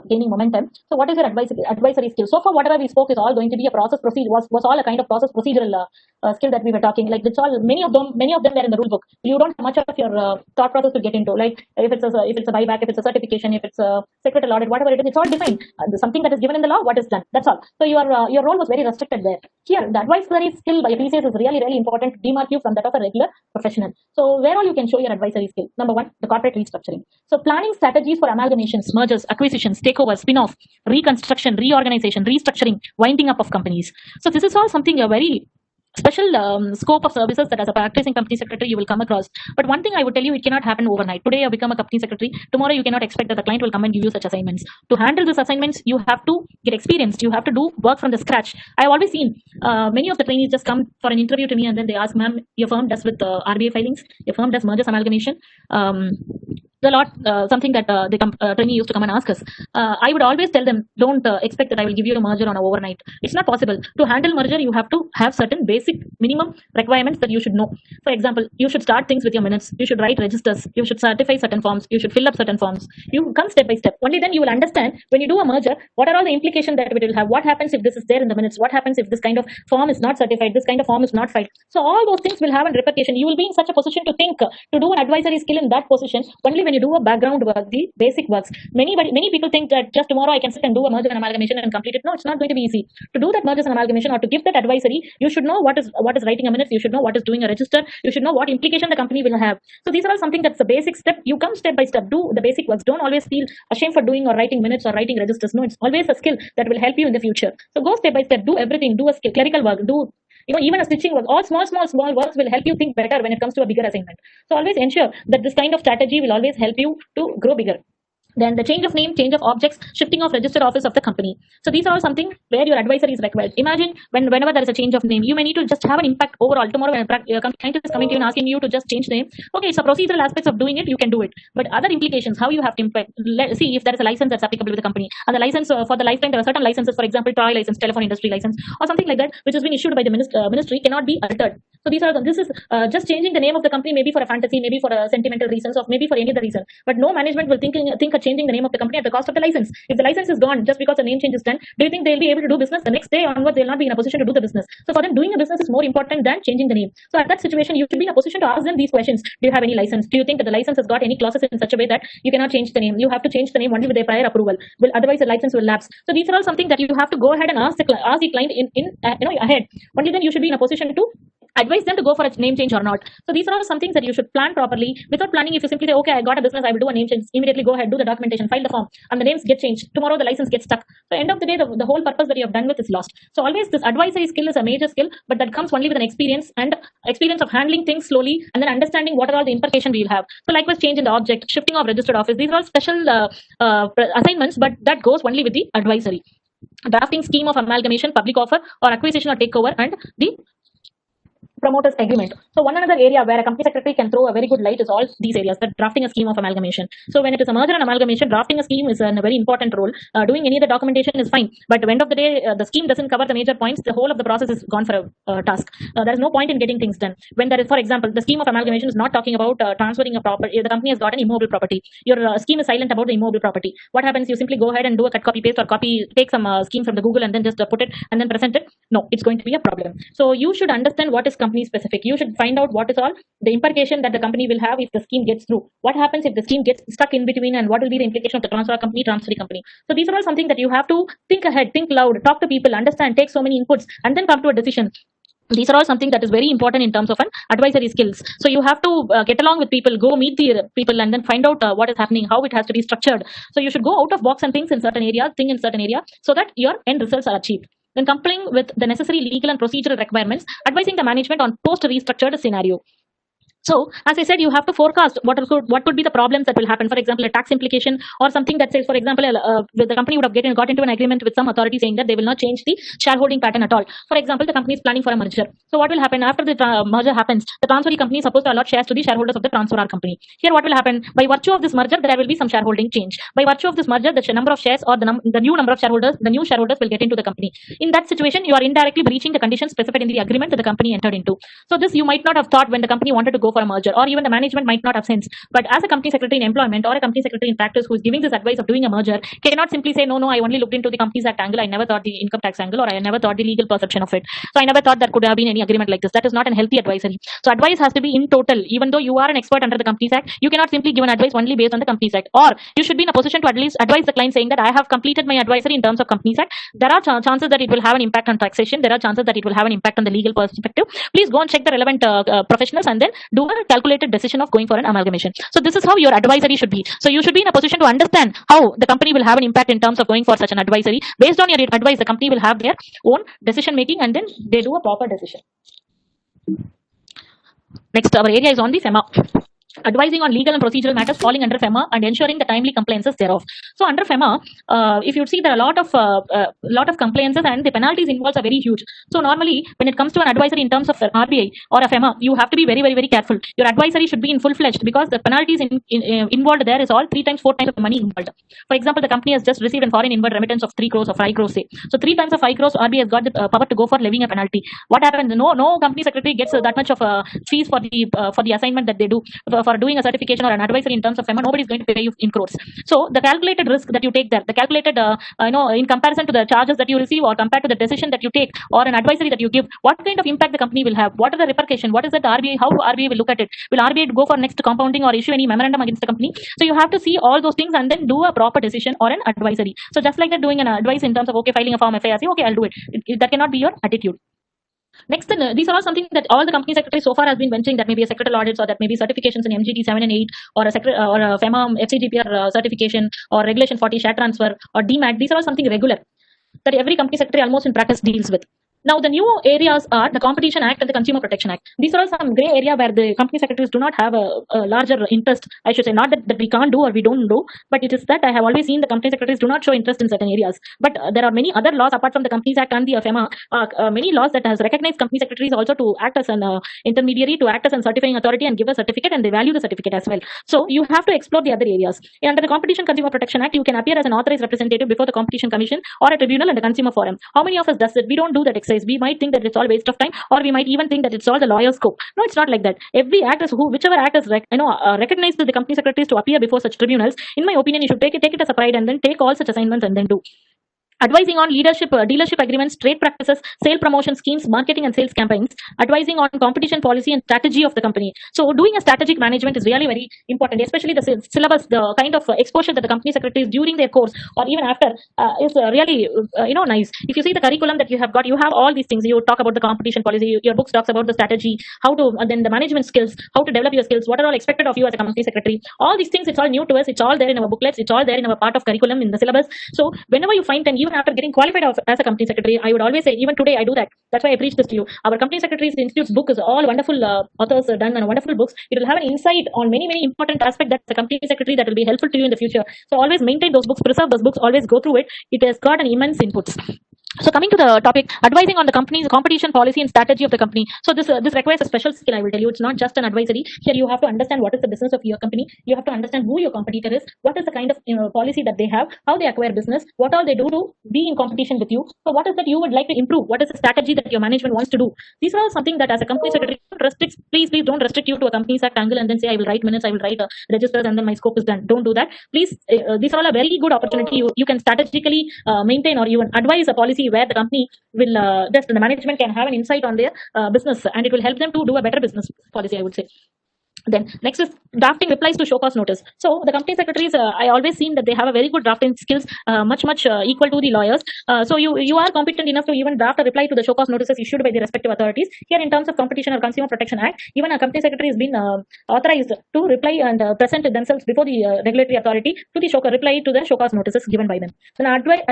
gaining momentum. So what is your advisory skill? So far, whatever we spoke is all going to be a process procedure, was all a kind of process procedural skill that we were talking. Like it's all many of them were in the rule book. You don't have much of your thought process to get into. Like if it's a buyback, if it's a certification, if it's a secretarial audit, whatever it is, it's all defined. Something that is given in the law, what is done. That's all. So your role was very restricted there. Here, the advisory skill by a PCS is really important to demark you from that of a regular professional. So where all you can show your advisory skill. Number one, the corporate restructuring. So planning strategies for amalgamations, mergers, acquisitions, takeovers, spin-off, reconstruction, reorganization, restructuring, winding up of companies. So this is all something a very special scope of services that as a practicing company secretary you will come across. But one thing I would tell you, it cannot happen overnight. Today you become a company secretary, tomorrow you cannot expect that the client will come and give you such assignments. To handle these assignments, you have to get experienced, you have to do work from the scratch. I've always seen many of the trainees just come for an interview to me and then they ask, ma'am, your firm does with RBI filings, your firm does mergers, amalgamation. Something that the trainee used to come and ask us. I would always tell them, don't expect that I will give you a merger on a overnight. It's not possible. To handle merger, you have to have certain basic minimum requirements that you should know. For example, you should start things with your minutes. You should write registers. You should certify certain forms. You should fill up certain forms. You come step by step. Only then you will understand when you do a merger, what are all the implications that it will have. What happens if this is there in the minutes? What happens if this kind of form is not certified? This kind of form is not filed. So all those things will have a repercussion. You will be in such a position to think, to do an advisory skill in that position only when you do a background work, the basic works, many people think that just tomorrow I can sit and do a merger and amalgamation and complete it. No, it's not going to be easy. To do that mergers and amalgamation or to give that advisory, you should know what is writing a minutes, you should know what is doing a register, you should know what implication the company will have. So these are all something that's the basic step. You come step by step, do the basic works. Don't always feel ashamed for doing or writing minutes or writing registers. No, it's always a skill that will help you in the future. So go step by step, do everything, do a skill, clerical work, do even a stitching work. All small works will help you think better when it comes to a bigger assignment. So always ensure that this kind of strategy will always help you to grow bigger. Then the change of name, change of objects, shifting of registered office of the company. So these are all something where your advisory is required. Imagine whenever there is a change of name, you may need to just have an impact overall. Tomorrow when a client is coming to you and asking you to just change the name, okay, it's a procedural aspects of doing it, you can do it. But other implications, how you have to impact, see if there is a license that's applicable with the company. And the license for the lifetime, there are certain licenses, for example, toy license, telephone industry license, or something like that, which has been issued by the ministry, cannot be altered. So this is just changing the name of the company, maybe for a fantasy, maybe for a sentimental reasons, or maybe for any other reason. But no management will think of changing the name of the company at the cost of the license. If the license is gone just because the name change is done, do you think they'll be able to do business? The next day onward, they'll not be in a position to do the business. So for them, doing a business is more important than changing the name. So at that situation, you should be in a position to ask them these questions. Do you have any license? Do you think that the license has got any clauses in such a way that you cannot change the name? You have to change the name only with their prior approval. Otherwise the license will lapse. So these are all something that you have to go ahead and ask the client ahead. Only then you should be in a position to advise them to go for a name change or not. So these are all some things that you should plan properly. Without planning, if you simply say, okay, I got a business, I will do a name change, immediately go ahead, do the documentation, file the form, and the names get changed. Tomorrow the license gets stuck. So end of the day, the whole purpose that you have done with is lost. So always this advisory skill is a major skill, but that comes only with an experience of handling things slowly and then understanding what are all the implications we will have. So likewise, change in the object, shifting of registered office. These are all special assignments, but that goes only with the advisory. Drafting scheme of amalgamation, public offer or acquisition or takeover, and the promoters agreement. So one another area where a company secretary can throw a very good light is all these areas, that drafting a scheme of amalgamation. So when it is a merger and amalgamation, drafting a scheme is a very important role. Doing any of the documentation is fine, but at the end of the day, the scheme doesn't cover the major points. The whole of the process is gone for a task. There is no point in getting things done. When there is, for example, the scheme of amalgamation is not talking about transferring a property. The company has got an immobile property. Your scheme is silent about the immobile property. What happens? You simply go ahead and do a cut, copy, paste, or take some scheme from the Google and then just put it and then present it. No, it's going to be a problem. So you should understand what is company specific. You should find out what is all the implication that the company will have if the scheme gets through. What happens if the scheme gets stuck in between, and what will be the implication of the transferring company. So these are all something that you have to think ahead, think loud, talk to people, understand, take so many inputs, and then come to a decision. These are all something that is very important in terms of an advisory skills. So you have to get along with people, go meet the people, and then find out what is happening, how it has to be structured. So you should go out of box and think in certain area, so that your end results are achieved. Then complying with the necessary legal and procedural requirements, advising the management on post-restructured scenario. So, as I said, you have to forecast what could be the problems that will happen. For example, a tax implication or something that says, for example, the company would have got into an agreement with some authority saying that they will not change the shareholding pattern at all. For example, the company is planning for a merger. So, what will happen after the merger happens? The transferee company is supposed to allot shares to the shareholders of the transferor company. Here, what will happen? By virtue of this merger, there will be some shareholding change. By virtue of this merger, the number of shares or the new number of shareholders, the new shareholders will get into the company. In that situation, you are indirectly breaching the conditions specified in the agreement that the company entered into. So, this you might not have thought when the company wanted to go for a merger, or even the management might not have sense. But as a company secretary in employment or a company secretary in practice who is giving this advice of doing a merger cannot simply say, no, I only looked into the Companies Act angle. I never thought the income tax angle, or I never thought the legal perception of it. So I never thought there could have been any agreement like this. That is not a healthy advisory. So advice has to be in total. Even though you are an expert under the Companies Act, you cannot simply give an advice only based on the Companies Act. Or you should be in a position to at least advise the client saying that I have completed my advisory in terms of Companies Act. There are chances that it will have an impact on taxation. There are chances that it will have an impact on the legal perspective. Please go and check the relevant professionals and then do a calculated decision of going for an amalgamation. So this is how your advisory should be. So you should be in a position to understand how the company will have an impact in terms of going for such an advisory. Based on your advice, the company will have their own decision making and then they do a proper decision. Next, our area is on the FEMA. Advising on legal and procedural matters falling under FEMA and ensuring the timely compliances thereof. So under FEMA, if you see, there are a lot of compliances and the penalties involved are very huge. So normally when it comes to an advisory in terms of RBI or a FEMA, you have to be very, very, very careful. Your advisory should be in full-fledged because the penalties involved there is all 3 times, 4 times of the money involved. For example, the company has just received a foreign inward remittance of 3 crores or 5 crores, say. So 3 times of 5 crores, RBI has got the power to go for levying a penalty. What happens? No company secretary gets that much of fees for the assignment that they do. for doing a certification or an advisory in terms of FEMA, nobody is going to pay you in crores. So the calculated risk that you take there, the calculated, in comparison to the charges that you receive or compared to the decision that you take or an advisory that you give, what kind of impact the company will have? What are the repercussions? What is it the RBI? How RBI will look at it? Will RBI go for next compounding or issue any memorandum against the company? So you have to see all those things and then do a proper decision or an advisory. So just like that, doing an advice in terms of okay, filing a form FIR, say okay, I'll do it. That cannot be your attitude. Next, these are all something that all the company secretaries so far has been venturing. That may be a secretarial audits, or that may be certifications in MGT 7 and 8, or a FEMA FCGPR certification, or Regulation 40 share transfer, or DMAT. These are all something regular that every company secretary almost in practice deals with. Now, the new areas are the Competition Act and the Consumer Protection Act. These are all some gray area where the company secretaries do not have a larger interest. I should say, not that we can't do or we don't do, but it is that I have always seen the company secretaries do not show interest in certain areas. But there are many other laws apart from the Companies Act and the FEMA, many laws that has recognized company secretaries also to act as an intermediary, to act as a certifying authority and give a certificate, and they value the certificate as well. So you have to explore the other areas. Under the Competition Consumer Protection Act, you can appear as an authorized representative before the Competition Commission or a tribunal and a consumer forum. How many of us does it? We don't do that exercise. We might think that it's all waste of time, or we might even think that it's all the lawyer's scope. No, it's not like that. Every act is whichever act is recognized to the company secretaries to appear before such tribunals. In my opinion, you should take it as a pride and then take all such assignments and then do. Advising on leadership, dealership agreements, trade practices, sale promotion schemes, marketing and sales campaigns, advising on competition policy and strategy of the company. So doing a strategic management is really very important, especially the syllabus, the kind of exposure that the company secretaries during their course or even after is really, nice. If you see the curriculum that you have got, you have all these things. You talk about the competition policy, your books talks about the strategy, how to, then the management skills, how to develop your skills, what are all expected of you as a company secretary. All these things, it's all new to us. It's all there in our booklets. It's all there in our part of curriculum in the syllabus. So whenever you find time, even after getting qualified as a company secretary, I would always say, even today I do that. That's why I preach this to you. Our company secretaries institute's book is all wonderful authors done and wonderful books. It will have an insight on many important aspects that the company secretary that will be helpful to you in the future. So always maintain those books, preserve those books, always go through it. It has got an immense inputs. So coming to the topic, advising on the company's competition policy and strategy of the company. So this requires a special skill, I will tell you. It's not just an advisory. Here you have to understand what is the business of your company. You have to understand who your competitor is, what is the kind of policy that they have, how they acquire business, what all they do to be in competition with you. So what is that you would like to improve? What is the strategy that your management wants to do? These are all something that as a company secretary restricts. Please don't restrict you to a Companies Act angle and then say I will write minutes, I will write registers, and then my scope is done. Don't do that. Please, these are all a very good opportunity. You can strategically maintain or even advise a policy where the company will just the management can have an insight on their business, and it will help them to do a better business policy, I would say. Then next is drafting replies to show cause notice. So the company secretaries, I always seen that they have a very good drafting skills, much equal to the lawyers. So you are competent enough to even draft a reply to the show cause notices issued by the respective authorities. Here in terms of Competition or Consumer Protection Act, even a company secretary has been authorized to reply and present themselves before the regulatory authority to the reply to the show cause notices given by them. Then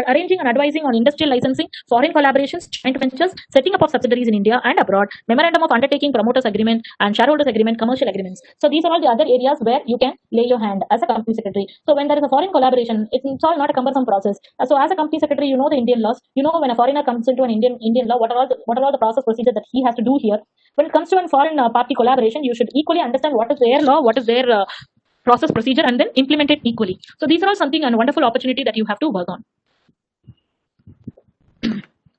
arranging and advising on industrial licensing, foreign collaborations, joint ventures, setting up of subsidiaries in India and abroad, memorandum of undertaking, promoters agreement and shareholders agreement, commercial agreements. So these are all the other areas where you can lay your hand as a company secretary. So when there is a foreign collaboration, it's all not a cumbersome process. So as a company secretary, you know the Indian laws. You know when a foreigner comes into an Indian law, what are all the process procedures that he has to do here. When it comes to a foreign party collaboration, you should equally understand what is their law, what is their process procedure, and then implement it equally. So these are all something and wonderful opportunity that you have to work on.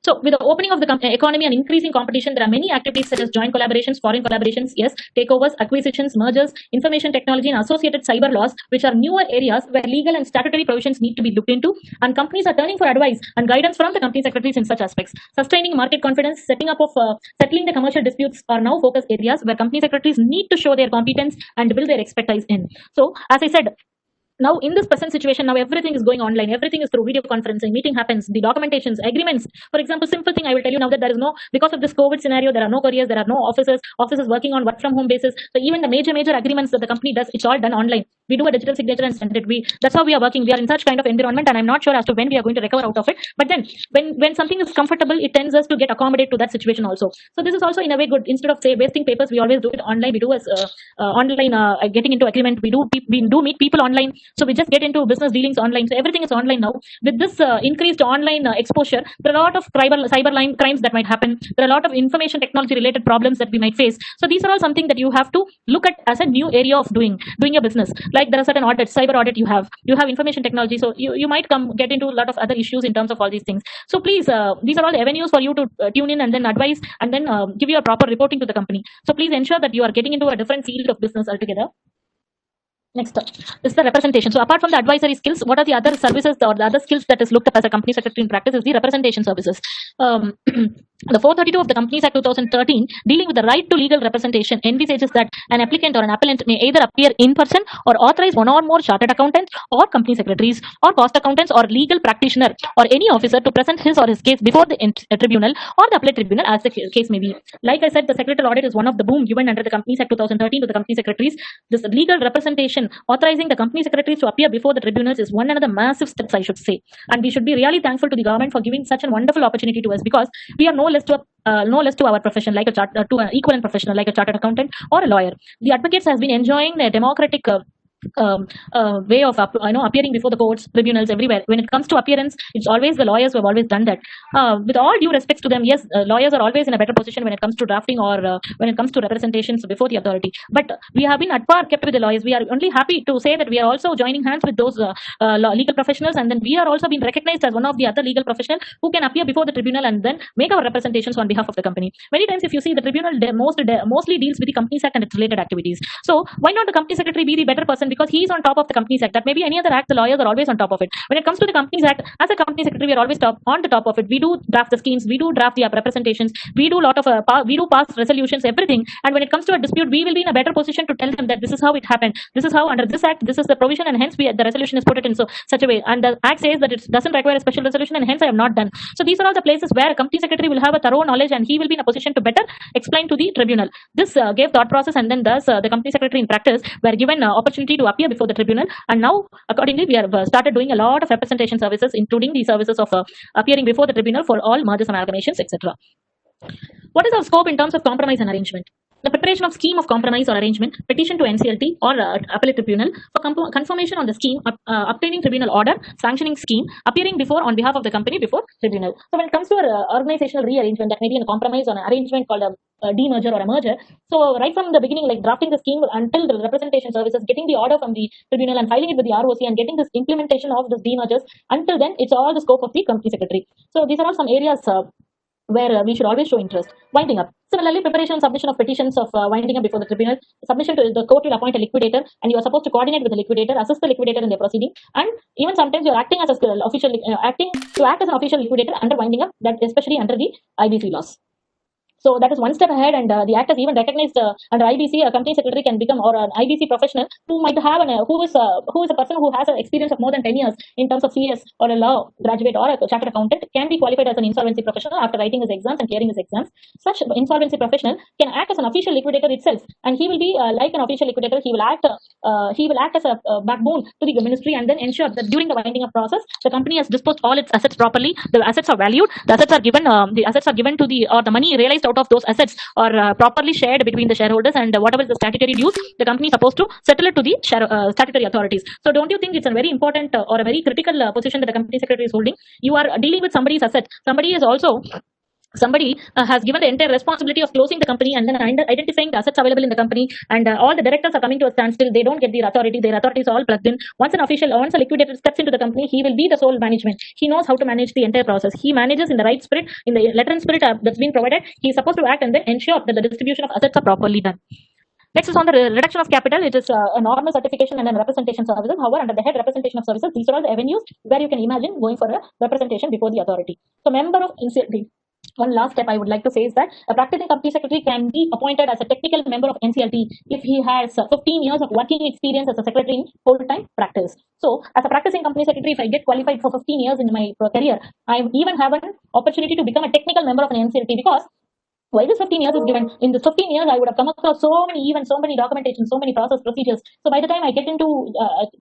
So with the opening of the economy and increasing competition, there are many activities such as joint collaborations, foreign collaborations, yes, takeovers, acquisitions, mergers, information technology, and associated cyber laws, which are newer areas where legal and statutory provisions need to be looked into. And companies are turning for advice and guidance from the company secretaries in such aspects. Sustaining market confidence, settling the commercial disputes are now focus areas where company secretaries need to show their competence and build their expertise in. So, as I said, now in this present situation, now everything is going online, everything is through video conferencing, meeting happens, the documentations, agreements. For example, simple thing I will tell you now that there is no, because of this COVID scenario, there are no couriers, there are no offices working on work from home basis. So even the major agreements that the company does, it's all done online. We do a digital signature and send it. That's how we are working. We are in such kind of environment, and I'm not sure as to when we are going to recover out of it. But then when something is comfortable, it tends us to get accommodate to that situation also. So this is also in a way good. Instead of say wasting papers, we always do it online. We do as online getting into agreement. We do meet people online. So we just get into business dealings online. So everything is online now. With this increased online exposure, there are a lot of cyber crimes that might happen. There are a lot of information technology related problems that we might face. So these are all something that you have to look at as a new area of doing your business. Like there are certain audits, cyber audit you have information technology. So you might get into a lot of other issues in terms of all these things. So please, these are all the avenues for you to tune in and then advise and then give you a proper reporting to the company. So please ensure that you are getting into a different field of business altogether. Next is the representation. So apart from the advisory skills, what are the other services or the other skills that is looked up as a company secretary in practice is the representation services. The 432 of the Companies Act 2013 dealing with the right to legal representation envisages that an applicant or an appellant may either appear in person or authorize one or more chartered accountants or company secretaries or cost accountants or legal practitioner or any officer to present his or his case before the tribunal or the appellate tribunal as the case may be. Like I said, the secretarial audit is one of the boom given under the Companies Act 2013 to the company secretaries. This legal representation authorizing the company secretaries to appear before the tribunals is one another massive steps, I should say. And we should be really thankful to the government for giving such a wonderful opportunity to us, because we are no less to our profession like to an equivalent professional like a chartered accountant or a lawyer. The advocates has been enjoying a democratic way of appearing before the courts, tribunals, everywhere. When it comes to appearance, it's always the lawyers who have always done that. With all due respects to them, yes, lawyers are always in a better position when it comes to drafting or when it comes to representations before the authority. But we have been at par kept with the lawyers. We are only happy to say that we are also joining hands with those legal professionals, and then we are also being recognized as one of the other legal professionals who can appear before the tribunal and then make our representations on behalf of the company. Many times, if you see, the tribunal mostly deals with the Companies Act and its related activities. So why not the company secretary be the better person, because he is on top of the Companies Act? That maybe any other act, the lawyers are always on top of it. When it comes to the Companies Act, as a company secretary, we are always on the top of it. We do draft the schemes, we do draft the representations, we do lot of we do pass resolutions, everything. And when it comes to a dispute, we will be in a better position to tell them that this is how it happened, this is how under this act, this is the provision, and hence the resolution is put it in such a way. And the act says that it doesn't require a special resolution, and hence I have not done. So these are all the places where a company secretary will have a thorough knowledge, and he will be in a position to better explain to the tribunal. This gave thought process, and then thus the company secretary in practice were given opportunity to appear before the tribunal. And now accordingly we have started doing a lot of representation services, including the services of appearing before the tribunal for all mergers, amalgamations, etc. What is our scope in terms of compromise and arrangement? The preparation of scheme of compromise or arrangement, petition to NCLT or appellate tribunal for confirmation on the scheme, obtaining tribunal order, sanctioning scheme, appearing before on behalf of the company before tribunal. So when it comes to organizational rearrangement, that may be in a compromise or an arrangement called a demerger or a merger. So right from the beginning, like drafting the scheme until the representation services, getting the order from the tribunal and filing it with the ROC and getting this implementation of this demergers, until then it's all the scope of the company secretary. So these are all some areas where we should always show interest. Winding up. Similarly, preparation and submission of petitions of winding up before the tribunal. Submission to the court will appoint a liquidator, and you are supposed to coordinate with the liquidator, assist the liquidator in their proceeding, and even sometimes you are acting as an official liquidator under winding up, that especially under the IBC laws. So that is one step ahead, and the act has even recognized under IBC, a company secretary can become, or an IBC professional who might have who is a person who has an experience of more than 10 years in terms of CS or a law graduate or a chartered accountant, can be qualified as an insolvency professional after writing his exams and clearing his exams. Such insolvency professional can act as an official liquidator itself, and he will be like an official liquidator. He will act as a backbone to the ministry, and then ensure that during the winding up process, the company has disposed all its assets properly. The assets are valued. The assets are given to the money realized out of those assets are properly shared between the shareholders, and whatever is the statutory dues, the company is supposed to settle it to the statutory authorities. So don't you think it's a very important or a very critical position that the company secretary is holding? You are dealing with somebody's assets. Somebody has given the entire responsibility of closing the company and then identifying the assets available in the company, and all the directors are coming to a standstill. They don't get their authority is all plugged in. Once a liquidator steps into the company, he will be the sole management. He knows how to manage the entire process. He manages in the right spirit, in the letter and spirit that's been provided. He is supposed to act and then ensure that the distribution of assets are properly done. Next is on the reduction of capital. It is a normal certification and then representation services. However, under the head representation of services, these are all the avenues where you can imagine going for a representation before the authority. So member of NCLT. One last step I would like to say is that a practicing company secretary can be appointed as a technical member of NCLT if he has 15 years of working experience as a secretary in full-time practice. So, as a practicing company secretary, if I get qualified for 15 years in my career, I even have an opportunity to become a technical member of an NCLT, because why this 15 years is given? In this 15 years, I would have come across so many events, so many documentation, so many process procedures. So by the time I get into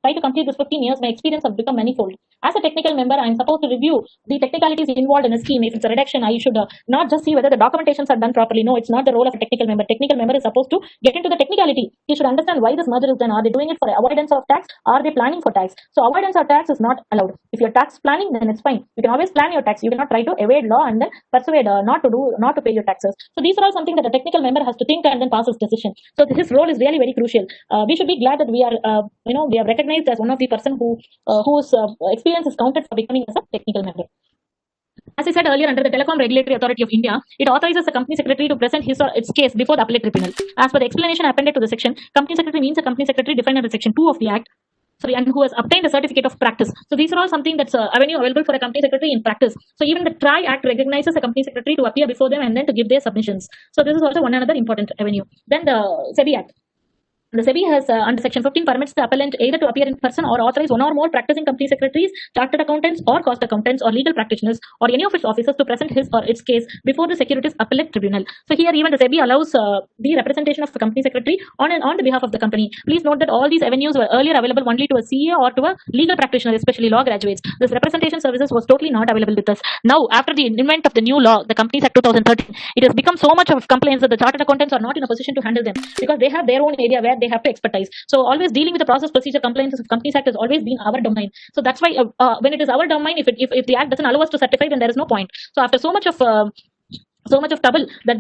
try to complete this 15 years, my experience has become manifold. As a technical member, I'm supposed to review the technicalities involved in a scheme. If it's a reduction, I should not just see whether the documentations are done properly. No, it's not the role of a technical member. Technical member is supposed to get into the technicality. He should understand why this merger is done. Are they doing it for avoidance of tax? Are they planning for tax? So avoidance of tax is not allowed. If you're tax planning, then it's fine. You can always plan your tax. You cannot try to evade law and then persuade not to pay your taxes. So these are all something that a technical member has to think and then pass his decision. So his role is really very crucial. We should be glad that we are recognized as one of the person whose experience is counted for becoming as a technical member. As I said earlier, under the Telecom Regulatory Authority of India, it authorizes the company secretary to present his or its case before the appellate tribunal. As per the explanation appended to the section, company secretary means a company secretary defined under Section 2 of the Act, and who has obtained a certificate of practice. So these are all something that's avenue available for a company secretary in practice. So even the TRI Act recognizes a company secretary to appear before them and then to give their submissions. So this is also one another important avenue. Then the SEBI Act. The SEBI has, under Section 15, permits the appellant either to appear in person or authorize one or more practicing company secretaries, chartered accountants, or cost accountants, or legal practitioners, or any of its officers to present his or its case before the Securities Appellate Tribunal. So here, even the SEBI allows the representation of the company secretary on the behalf of the company. Please note that all these avenues were earlier available only to a CA or to a legal practitioner, especially law graduates. This representation services was totally not available with us. Now, after the invent of the new law, the Companies Act 2013, it has become so much of complaints that the chartered accountants are not in a position to handle them because they have their own area where they have to expertise. So always dealing with the process, procedure, compliances of Companies Act has always been our domain. So that's why when it is our domain, if the act doesn't allow us to certify, then there is no point. So after so much of trouble that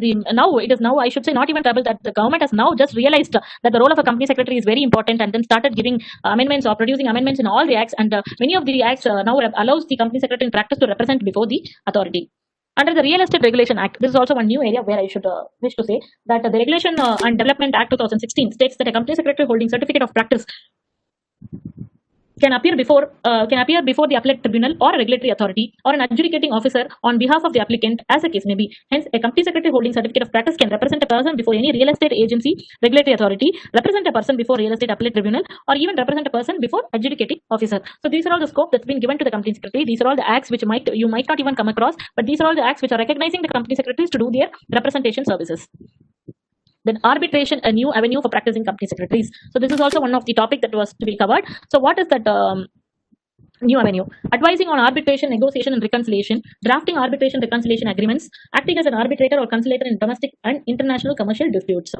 now I should say not even trouble, that the government has now just realized that the role of a company secretary is very important, and then started giving amendments or producing amendments in all the acts, and many of the acts now allows the company secretary in practice to represent before the authority. Under the Real Estate Regulation Act, this is also one new area where I should wish to say that the Regulation and Development Act 2016 states that a company secretary holding certificate of practice can appear before the appellate tribunal or a regulatory authority or an adjudicating officer on behalf of the applicant, as the case may be. Hence, a company secretary holding certificate of practice can represent a person before any real estate agency, regulatory authority, represent a person before real estate appellate tribunal, or even represent a person before adjudicating officer. So these are all the scope that's been given to the company secretary. These are all the acts which you might not even come across, but these are all the acts which are recognizing the company secretaries to do their representation services. Then arbitration, a new avenue for practicing company secretaries. So this is also one of the topic that was to be covered. So what is that new avenue? Advising on arbitration, negotiation, and reconciliation, drafting arbitration reconciliation agreements, acting as an arbitrator or conciliator in domestic and international commercial disputes.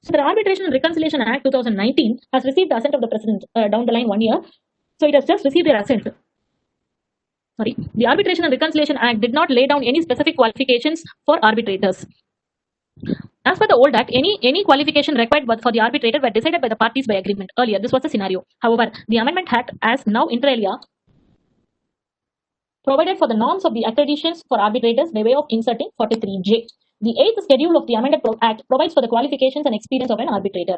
So the Arbitration and Reconciliation Act 2019 has received the assent of the President down the line 1 year. So it has just received their assent. The Arbitration and Reconciliation Act did not lay down any specific qualifications for arbitrators. As per the old act, any qualification required for the arbitrator were decided by the parties by agreement. Earlier, this was the scenario. However, the Amendment Act, as now inter alia, provided for the norms of the accreditations for arbitrators by way of inserting 43J. The 8th schedule of the Amended Act provides for the qualifications and experience of an arbitrator.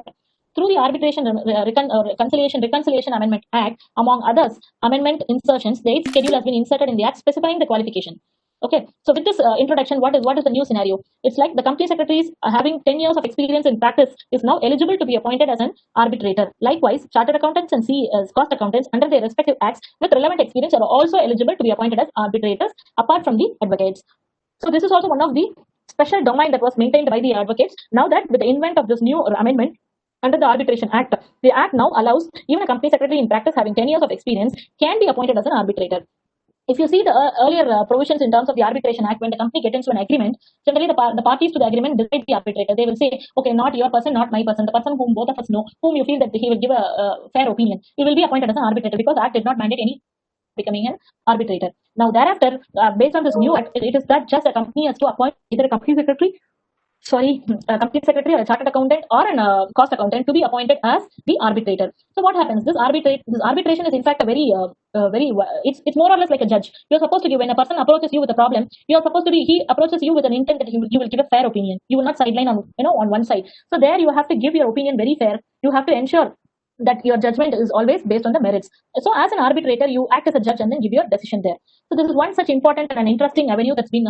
Through the Arbitration Reconciliation Amendment Act, among others, amendment insertions, the 8th schedule has been inserted in the Act specifying the qualification. Okay, so with this introduction, what is the new scenario? It's like the company secretaries having 10 years of experience in practice is now eligible to be appointed as an arbitrator. Likewise, chartered accountants and CEs, cost accountants under their respective acts with relevant experience are also eligible to be appointed as arbitrators apart from the advocates. So this is also one of the special domain that was maintained by the advocates. Now that with the invent of this new amendment under the Arbitration Act, the Act now allows even a company secretary in practice having 10 years of experience can be appointed as an arbitrator. If you see the earlier provisions in terms of the Arbitration Act, when the company gets into an agreement, generally the parties to the agreement decide the arbitrator. They will say, okay, not your person, not my person, the person whom both of us know, whom you feel that he will give a fair opinion. He will be appointed as an arbitrator because the Act did not mandate any becoming an arbitrator. Now thereafter, based on this new Act, it is that just a company has to appoint either a company secretary, a company secretary or a chartered accountant or a cost accountant to be appointed as the arbitrator. So what happens? This arbitration is in fact a it's more or less like a judge. You're supposed to give, when a person approaches you with a problem, he approaches you with an intent that you will give a fair opinion. You will not sideline on one side. So there you have to give your opinion very fair. You have to ensure that your judgment is always based on the merits. So as an arbitrator, you act as a judge and then give your decision there. So this is one such important and an interesting avenue that's been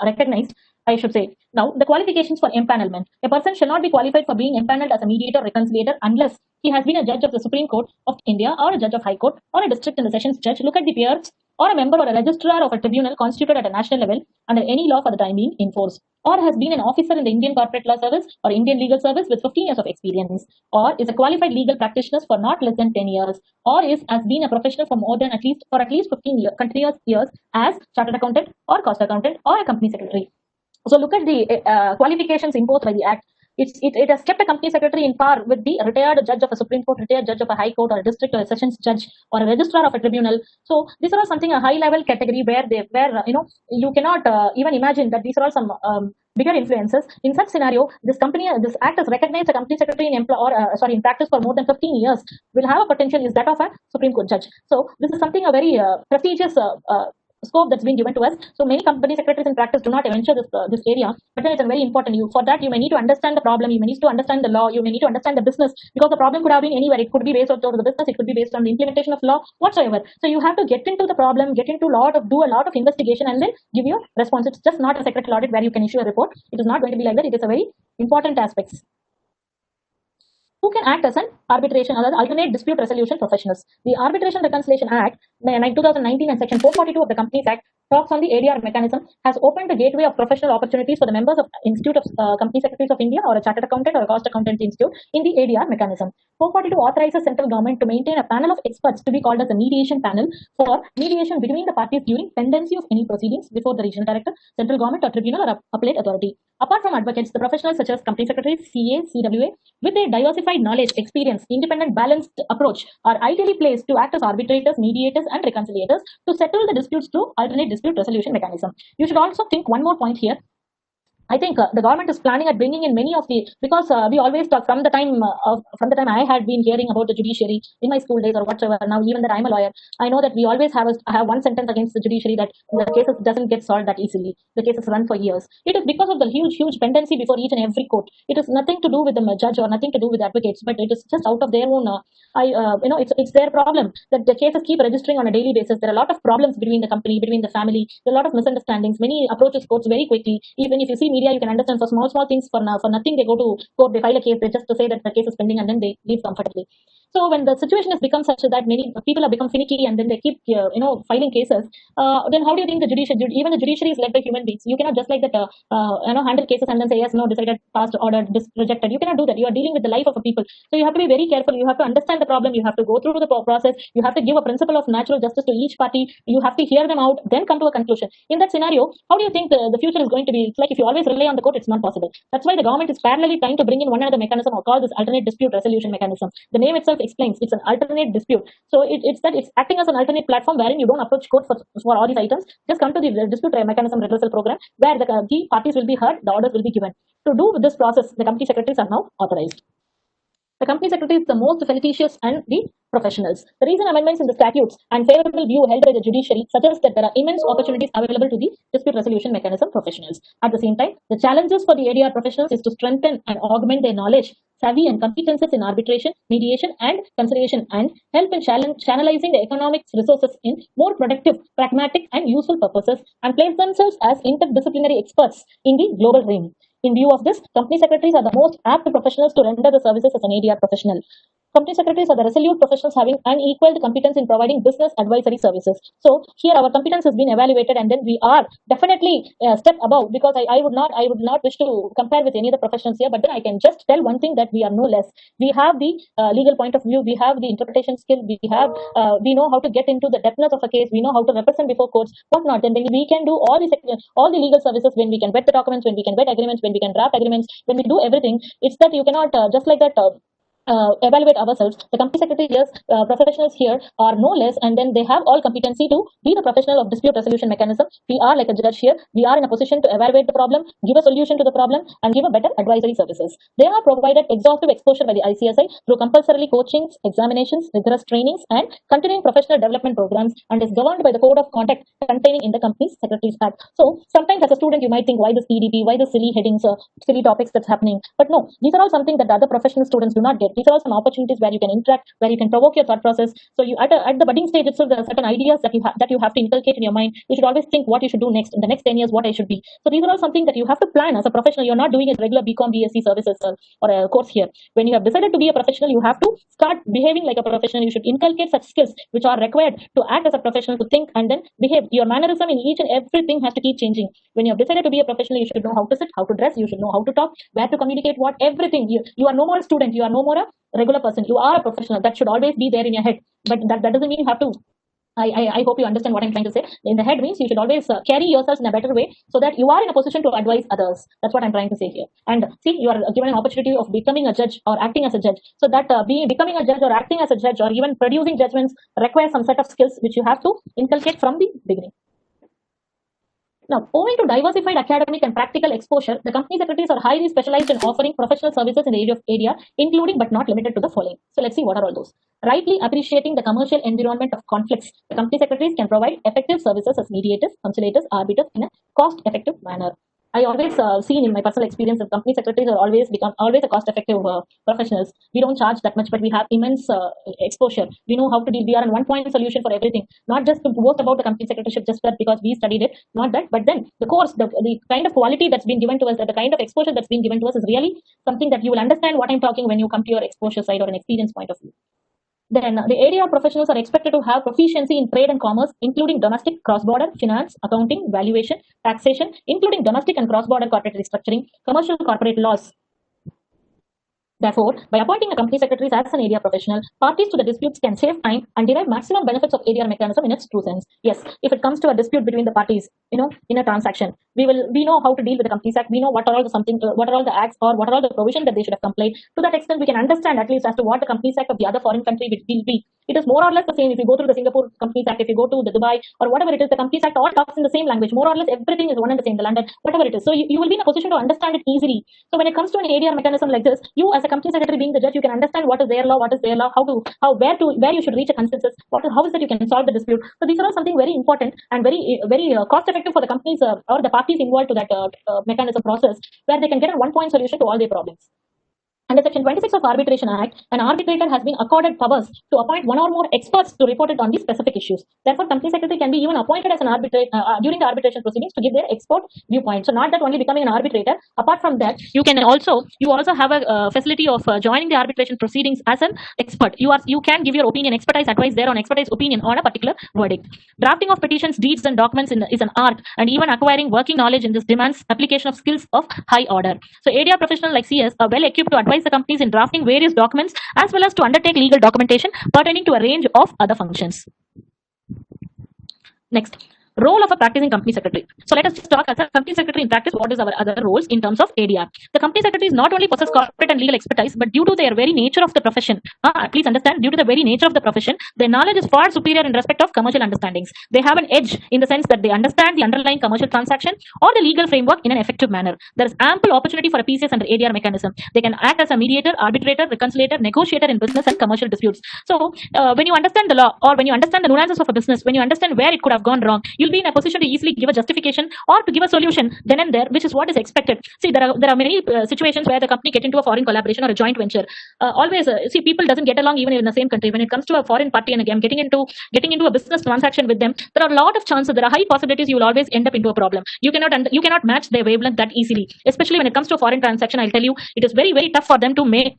recognized, I should say. Now, the qualifications for empanelment. A person shall not be qualified for being empaneled as a mediator or reconciliator unless he has been a judge of the Supreme Court of India or a judge of High Court or a district and the sessions judge. Look at the peers, or a member or a registrar of a tribunal constituted at a national level under any law for the time being in force, or has been an officer in the Indian Corporate Law Service or Indian Legal Service with 15 years of experience, or is a qualified legal practitioner for not less than 10 years, or has been a professional for at least 15 continuous years as chartered accountant or cost accountant or a company secretary. So look at the qualifications imposed by the Act. It has kept a company secretary in par with the retired judge of a Supreme Court, retired judge of a High Court, or a district or a sessions judge, or a registrar of a tribunal. So these are all something a high level category where you cannot even imagine that these are all some bigger influences. In such scenario, this Act has recognized a company secretary in practice for more than 15 years will have a potential is that of a Supreme Court judge. So this is something a very prestigious scope that's been given to us. So many company secretaries in practice do not venture this area, but then it's very important. You for that you may need to understand the problem, you may need to understand the law, you may need to understand the business, because the problem could have been anywhere. It could be based on the business, it could be based on the implementation of law, whatsoever. So you have to get into the problem, get into do a lot of investigation, and then give your response. It's just not a secretarial audit where you can issue a report. It is not going to be like that. It is a very important aspects. Who can act as an arbitration or alternate dispute resolution professionals? The Arbitration Reconciliation Act 2019 and Section 442 of the Companies Act talks on the ADR mechanism, has opened the gateway of professional opportunities for the members of Institute of Company Secretaries of India or a chartered accountant or a cost accountancy institute in the ADR mechanism. 442 authorizes central government to maintain a panel of experts to be called as a mediation panel for mediation between the parties during pendency of any proceedings before the regional director, central government or tribunal or appellate authority. Apart from advocates, the professionals such as company secretaries, CA, CWA, with a diversified knowledge, experience, independent, balanced approach, are ideally placed to act as arbitrators, mediators, and reconciliators to settle the disputes through alternate dispute resolution mechanism. You should also think one more point here. I think the government is planning at bringing in many of the, because we always talk from the time I had been hearing about the judiciary in my school days or whatsoever. Now even that I'm a lawyer, I know that we always have one sentence against the judiciary, that the cases doesn't get solved that easily. The cases run for years. It is because of the huge pendency before each and every court. It is nothing to do with the judge or nothing to do with the advocates, but it is just out of their own. It's their problem that the cases keep registering on a daily basis. There are a lot of problems between the company, between the family. There are a lot of misunderstandings. Many approaches courts very quickly. Even if you see media, you can understand for small things, for nothing they go to court, they file a case, they just to say that the case is pending, and then they leave comfortably. So when the situation has become such that many people have become finicky and then they keep filing cases, then how do you think the judiciary, even the judiciary is led by human beings? You cannot just like that handle cases and then say yes, no, decided, passed, ordered, rejected. You cannot do that. You are dealing with the life of a people. So you have to be very careful. You have to understand the problem. You have to go through the process. You have to give a principle of natural justice to each party. You have to hear them out, then come to a conclusion. In that scenario, how do you think the future is going to be? It's like if you always rely on the court, it's not possible. That's why the government is parallelly trying to bring in one other mechanism or call this alternate dispute resolution mechanism. The name itself explains it's an alternate dispute. So it's acting as an alternate platform wherein you don't approach court for all these items. Just come to the dispute mechanism redressal program where the key parties will be heard, the orders will be given. To do this process, the company secretaries are now authorized. The company secretary is the most felicitous and the professionals. The recent amendments in the statutes and favorable view held by the judiciary suggest that there are immense opportunities available to the dispute resolution mechanism professionals. At the same time, the challenges for the ADR professionals is to strengthen and augment their knowledge, savvy, and competences in arbitration, mediation, and conciliation, and help in channelizing the economic resources in more productive, pragmatic, and useful purposes, and place themselves as interdisciplinary experts in the global realm. In view of this, company secretaries are the most apt professionals to render the services as an ADR professional. Company secretaries are the resolute professionals having unequaled competence in providing business advisory services. So here our competence has been evaluated, and then we are definitely a step above, because I would not wish to compare with any other professions here, but then I can just tell one thing, that we are no less. We have the legal point of view, we have the interpretation skill, we know how to get into the depthness of a case, we know how to represent before courts, whatnot. Then when we can do all the legal services, when we can vet the documents, when we can vet agreements, when we can draft agreements, when we do everything, it's that you cannot just like that evaluate ourselves. The company secretary professionals here are no less, and then they have all competency to be the professional of dispute resolution mechanism. We are like a judge here. We are in a position to evaluate the problem, give a solution to the problem, and give a better advisory services. They are provided exhaustive exposure by the ICSI through compulsory coachings, examinations, rigorous trainings, and continuing professional development programs, and is governed by the code of conduct containing in the company's secretaries act. So sometimes as a student you might think, why this EDP, why the silly headings, silly topics that's happening, but no, these are all something that the other professional students do not get. These are all some opportunities where you can interact, where you can provoke your thought process. So you at the budding stage itself, there are certain ideas that you have to inculcate in your mind. You should always think what you should do next in the next 10 years, what I should be. So these are all something that you have to plan as a professional. You're not doing a regular BCom BSc services or a course here. When you have decided to be a professional, you have to start behaving like a professional. You should inculcate such skills which are required to act as a professional, to think and then behave. Your mannerism in each and everything has to keep changing. When you have decided to be a professional, you should know how to sit, how to dress, you should know how to talk, where to communicate, what, everything. You are no more a student, you are no more a regular person, you are a professional. That should always be there in your head. But that doesn't mean you have to. I hope you understand what I'm trying to say. In the head means you should always carry yourselves in a better way, so that you are in a position to advise others. That's what I'm trying to say here. And see, you are given an opportunity of becoming a judge or acting as a judge. So that becoming a judge or acting as a judge or even producing judgments requires some set of skills which you have to inculcate from the beginning. Now, owing to diversified academic and practical exposure, the company secretaries are highly specialized in offering professional services in the area of area, including but not limited to the following. So let's see what are all those. Rightly appreciating the commercial environment of conflicts, the company secretaries can provide effective services as mediators, conciliators, arbiters in a cost-effective manner. I always seen in my personal experience that company secretaries are always a cost-effective professionals. We don't charge that much, but we have immense exposure. We know how to deal. We are a one-point solution for everything. Not just to boast about the company secretaryship just that because we studied it, not that, but then the course, the kind of quality that's been given to us, the kind of exposure that's been given to us is really something that you will understand what I'm talking when you come to your exposure side or an experience point of view. Then the area professionals are expected to have proficiency in trade and commerce, including domestic, cross-border, finance, accounting, valuation, taxation, including domestic and cross-border corporate restructuring, commercial corporate laws. Therefore, by appointing a company secretary as an ADR professional, parties to the disputes can save time and derive maximum benefits of ADR mechanism in its true sense. Yes, if it comes to a dispute between the parties, in a transaction, we know how to deal with the Companies Act. We know what are all the acts or what are all the provisions that they should have complied. To that extent, we can understand at least as to what the Companies Act of the other foreign country will be. It is more or less the same if you go through the Singapore Companies Act, if you go to the Dubai or whatever it is, the Companies Act all talks in the same language. More or less everything is one and the same, the London, whatever it is. So you will be in a position to understand it easily. So when it comes to an ADR mechanism like this, you as a company secretary being the judge, you can understand what is their law, where you should reach a consensus, how is that you can solve the dispute. So these are all something very important and very cost effective for the companies or the parties involved to that mechanism process, where they can get a one-point solution to all their problems. Under Section 26 of Arbitration Act, an arbitrator has been accorded powers to appoint one or more experts to report it on these specific issues. Therefore, company secretary can be even appointed as an arbitrator during the arbitration proceedings to give their expert viewpoint. So, not that only becoming an arbitrator. Apart from that, you also have a facility of joining the arbitration proceedings as an expert. You can give your opinion, expertise, advice there on expertise opinion on a particular verdict. Drafting of petitions, deeds, and documents is an art, and even acquiring working knowledge in this demands application of skills of high order. So, ADR professional like CS are well equipped to advise the companies in drafting various documents as well as to undertake legal documentation pertaining to a range of other functions. Next, role of a practicing company secretary. So let us just talk as a company secretary in practice. What is our other roles in terms of ADR? The company secretaries not only possess corporate and legal expertise, but due to their very nature of the profession, please understand, due to the very nature of the profession, their knowledge is far superior in respect of commercial understandings. They have an edge in the sense that they understand the underlying commercial transaction or the legal framework in an effective manner. There is ample opportunity for a PCS under ADR mechanism. They can act as a mediator, arbitrator, reconciliator, negotiator in business and commercial disputes. So when you understand the law or when you understand the nuances of a business, when you understand where it could have gone wrong, you'll be in a position to easily give a justification or to give a solution then and there, which is what is expected. See, there are many situations where the company get into a foreign collaboration or a joint venture. Always see, people doesn't get along even in the same country. When it comes to a foreign party and again getting into a business transaction with them, there are a lot of chances, there are high possibilities you will always end up into a problem. You cannot match their wavelength that easily, especially when it comes to a foreign transaction. I'll tell you, it is very, very tough for them to make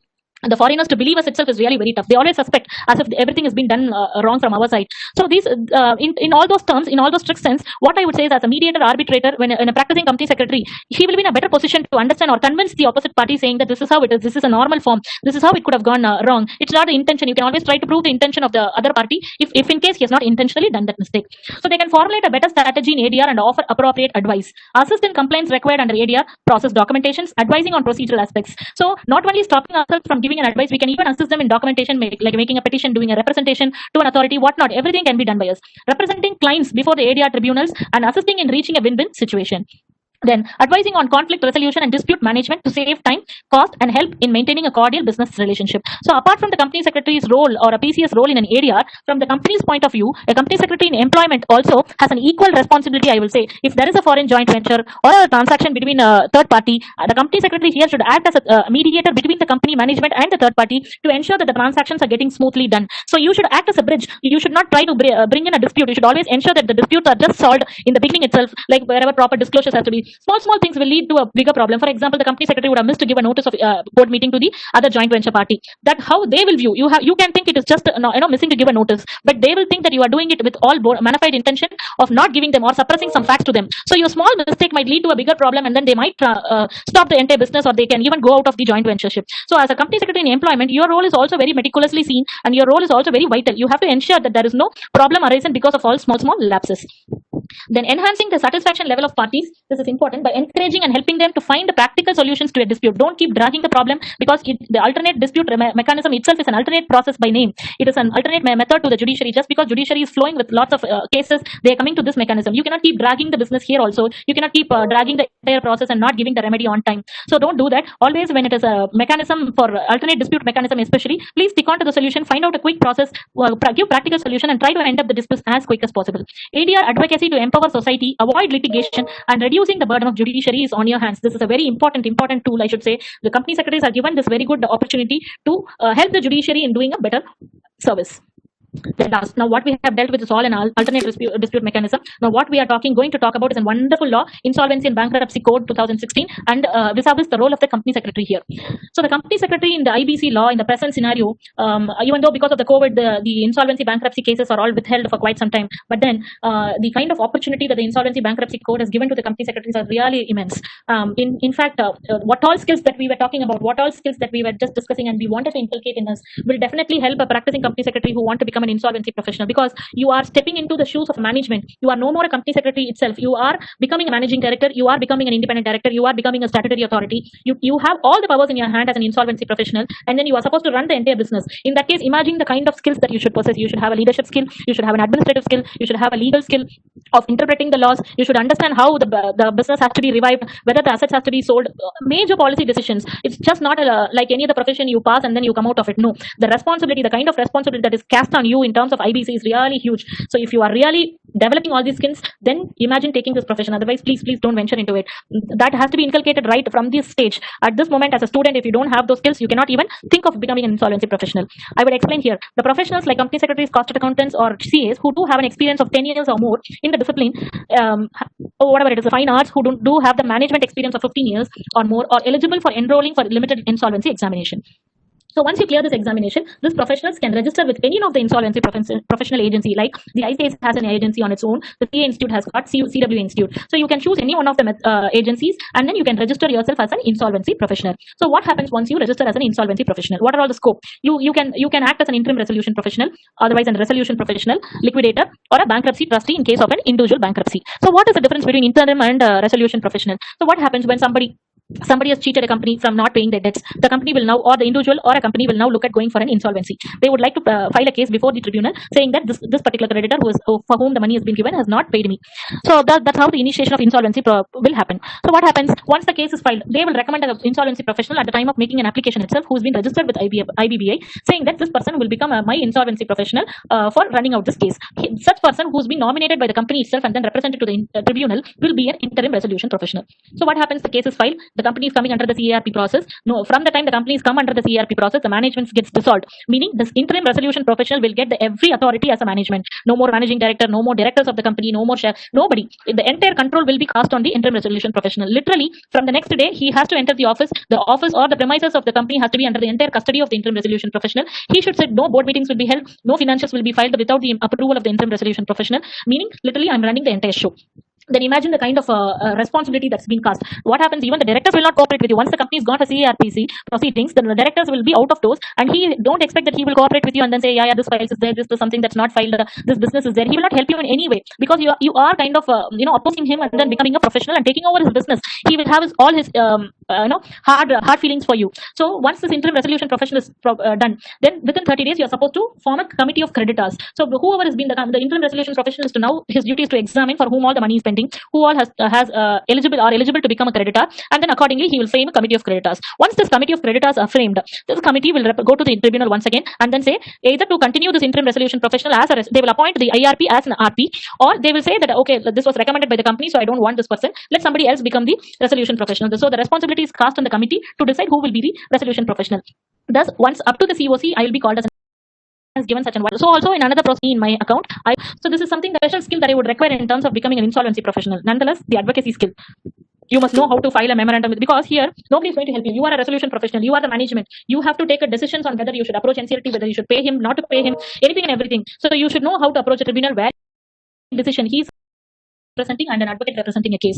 the foreigners to believe us itself is really very tough. They always suspect as if everything has been done wrong from our side. So these, in all those terms, in all those strict sense, what I would say is as a mediator, arbitrator, when a practicing company secretary, he will be in a better position to understand or convince the opposite party, saying that this is how it is, this is a normal form, this is how it could have gone wrong. It's not the intention. You can always try to prove the intention of the other party if in case he has not intentionally done that mistake. So they can formulate a better strategy in ADR and offer appropriate advice. Assist in complaints required under ADR, process documentations, advising on procedural aspects. So not only stopping ourselves from giving an advice, we can even assist them in documentation, like making a petition, doing a representation to an authority, whatnot. Everything can be done by us. Representing clients before the ADR tribunals and assisting in reaching a win-win situation. Then, advising on conflict resolution and dispute management to save time, cost, and help in maintaining a cordial business relationship. So, apart from the company secretary's role or a PCS role in an ADR, from the company's point of view, a company secretary in employment also has an equal responsibility, I will say. If there is a foreign joint venture or a transaction between a third party, the company secretary here should act as a mediator between the company management and the third party to ensure that the transactions are getting smoothly done. So, you should act as a bridge. You should not try to bring in a dispute. You should always ensure that the disputes are just solved in the beginning itself, like wherever proper disclosures have to be. Small things will lead to a bigger problem. For example, the company secretary would have missed to give a notice of board meeting to the other joint venture party. That how they will view you can think it is just missing to give a notice, but they will think that you are doing it with all manified intention of not giving them or suppressing some facts to them. So your small mistake might lead to a bigger problem, and then they might stop the entire business, or they can even go out of the joint ventureship. So as a company secretary in employment, your role is also very meticulously seen, and your role is also very vital. You have to ensure that there is no problem arising because of all small lapses. Then enhancing the satisfaction level of parties. This is important by encouraging and helping them to find the practical solutions to a dispute. Don't keep dragging the problem because the alternate dispute mechanism itself is an alternate process by name. It is an alternate method to the judiciary. Just because judiciary is flowing with lots of cases, they are coming to this mechanism. You cannot keep dragging the business here also. You cannot keep dragging the entire process and not giving the remedy on time. So don't do that. Always when it is a mechanism for alternate dispute mechanism especially, please stick on to the solution, find out a quick process, give practical solution and try to end up the dispute as quick as possible. ADR advocacy to empower society, avoid litigation and reducing the burden of judiciary is on your hands. This is a very important tool, I should say. The company secretaries are given this very good opportunity to help the judiciary in doing a better service. Last, now what we have dealt with is all an alternate dispute mechanism. Now what we are going to talk about is a wonderful law, Insolvency and Bankruptcy Code 2016, and vis-a-vis the role of the company secretary here. So the company secretary in the IBC law in the present scenario, even though because of the COVID, the insolvency bankruptcy cases are all withheld for quite some time, but then the kind of opportunity that the Insolvency Bankruptcy Code has given to the company secretaries are really immense. In fact, what all skills that we were talking about, what all skills that we were just discussing and we wanted to inculcate in us will definitely help a practicing company secretary who want to become an insolvency professional, because you are stepping into the shoes of management. You are no more a company secretary itself. You are becoming a managing director. You are becoming an independent director. You are becoming a statutory authority. You have all the powers in your hand as an insolvency professional, and then you are supposed to run the entire business. In that case, imagine the kind of skills that you should possess. You should have a leadership skill. You should have an administrative skill. You should have a legal skill of interpreting the laws. You should understand how the business has to be revived, whether the assets has to be sold. Major policy decisions. It's just not like any other profession you pass and then you come out of it. No, the responsibility, the kind of responsibility that is cast on you in terms of IBC is really huge. So if you are really developing all these skills, then imagine taking this profession. Otherwise, please don't venture into it. That has to be inculcated right from this stage. At this moment, as a student, if you don't have those skills, you cannot even think of becoming an insolvency professional. I would explain here. The professionals like company secretaries, cost accountants, or CAs who do have an experience of 10 years or more in the discipline, or whatever it is, the fine arts, who do have the management experience of 15 years or more, are eligible for enrolling for limited insolvency examination. So once you clear this examination, these professionals can register with any of the insolvency professional agency, like the ICSI has an agency on its own, the CA Institute has got CW Institute. So you can choose any one of the agencies, and then you can register yourself as an insolvency professional. So what happens once you register as an insolvency professional? What are all the scope? You can act as an interim resolution professional, otherwise a resolution professional, liquidator, or a bankruptcy trustee in case of an individual bankruptcy. So what is the difference between interim and resolution professional? So what happens when somebody has cheated a company from not paying their debts? The company will now, or the individual or a company will now look at going for an insolvency. They would like to file a case before the tribunal saying that this particular creditor for whom the money has been given has not paid me. So that's how the initiation of insolvency will happen. So what happens once the case is filed? They will recommend an insolvency professional at the time of making an application itself who's been registered with IBBI, saying that this person will become my insolvency professional for running out this case. Such person who's been nominated by the company itself and then represented to the tribunal will be an interim resolution professional. So what happens? The case is filed. The company is coming under the CARP process. No, from the time the companies come under the CARP process, the management gets dissolved. Meaning, this interim resolution professional will get every authority as a management. No more managing director, no more directors of the company, no more share, nobody. The entire control will be cast on the interim resolution professional. Literally, from the next day, he has to enter the office. The office or the premises of the company has to be under the entire custody of the interim resolution professional. He should say no board meetings will be held, no financials will be filed without the approval of the interim resolution professional. Meaning, literally, I'm running the entire show. Then imagine the kind of responsibility that's been cast. What happens? Even the directors will not cooperate with you. Once the company's gone for CARPC proceedings, then the directors will be out of doors, and he don't expect that he will cooperate with you and then say, yeah, this file is there, this is something that's not filed, this business is there. He will not help you in any way, because you are kind of opposing him and then becoming a professional and taking over his business. He will have all his hard feelings for you. So once this interim resolution profession is done, then within 30 days you are supposed to form a committee of creditors. So whoever has been the interim resolution professional is to now, his duty is to examine for whom all the money is pending, who all has eligible to become a creditor, and then accordingly he will frame a committee of creditors. Once this committee of creditors are framed, this committee will go to the tribunal once again and then say either to continue this interim resolution professional as they will appoint the IRP as an RP, or they will say that okay, this was recommended by the company, so I don't want this person, let somebody else become the resolution professional. So the responsibility is cast on the committee to decide who will be the resolution professional. Thus, once up to the COC, I will be called as has given such an one. So also in another process in my account, so this is something, the special skill that I would require in terms of becoming an insolvency professional. Nonetheless, the advocacy skill. You must know how to file a memorandum, because here nobody is going to help you. You are a resolution professional. You are the management. You have to take a decisions on whether you should approach NCLT, whether you should pay him, not to pay him, anything and everything. So you should know how to approach a tribunal where decision he is presenting and an advocate representing a case.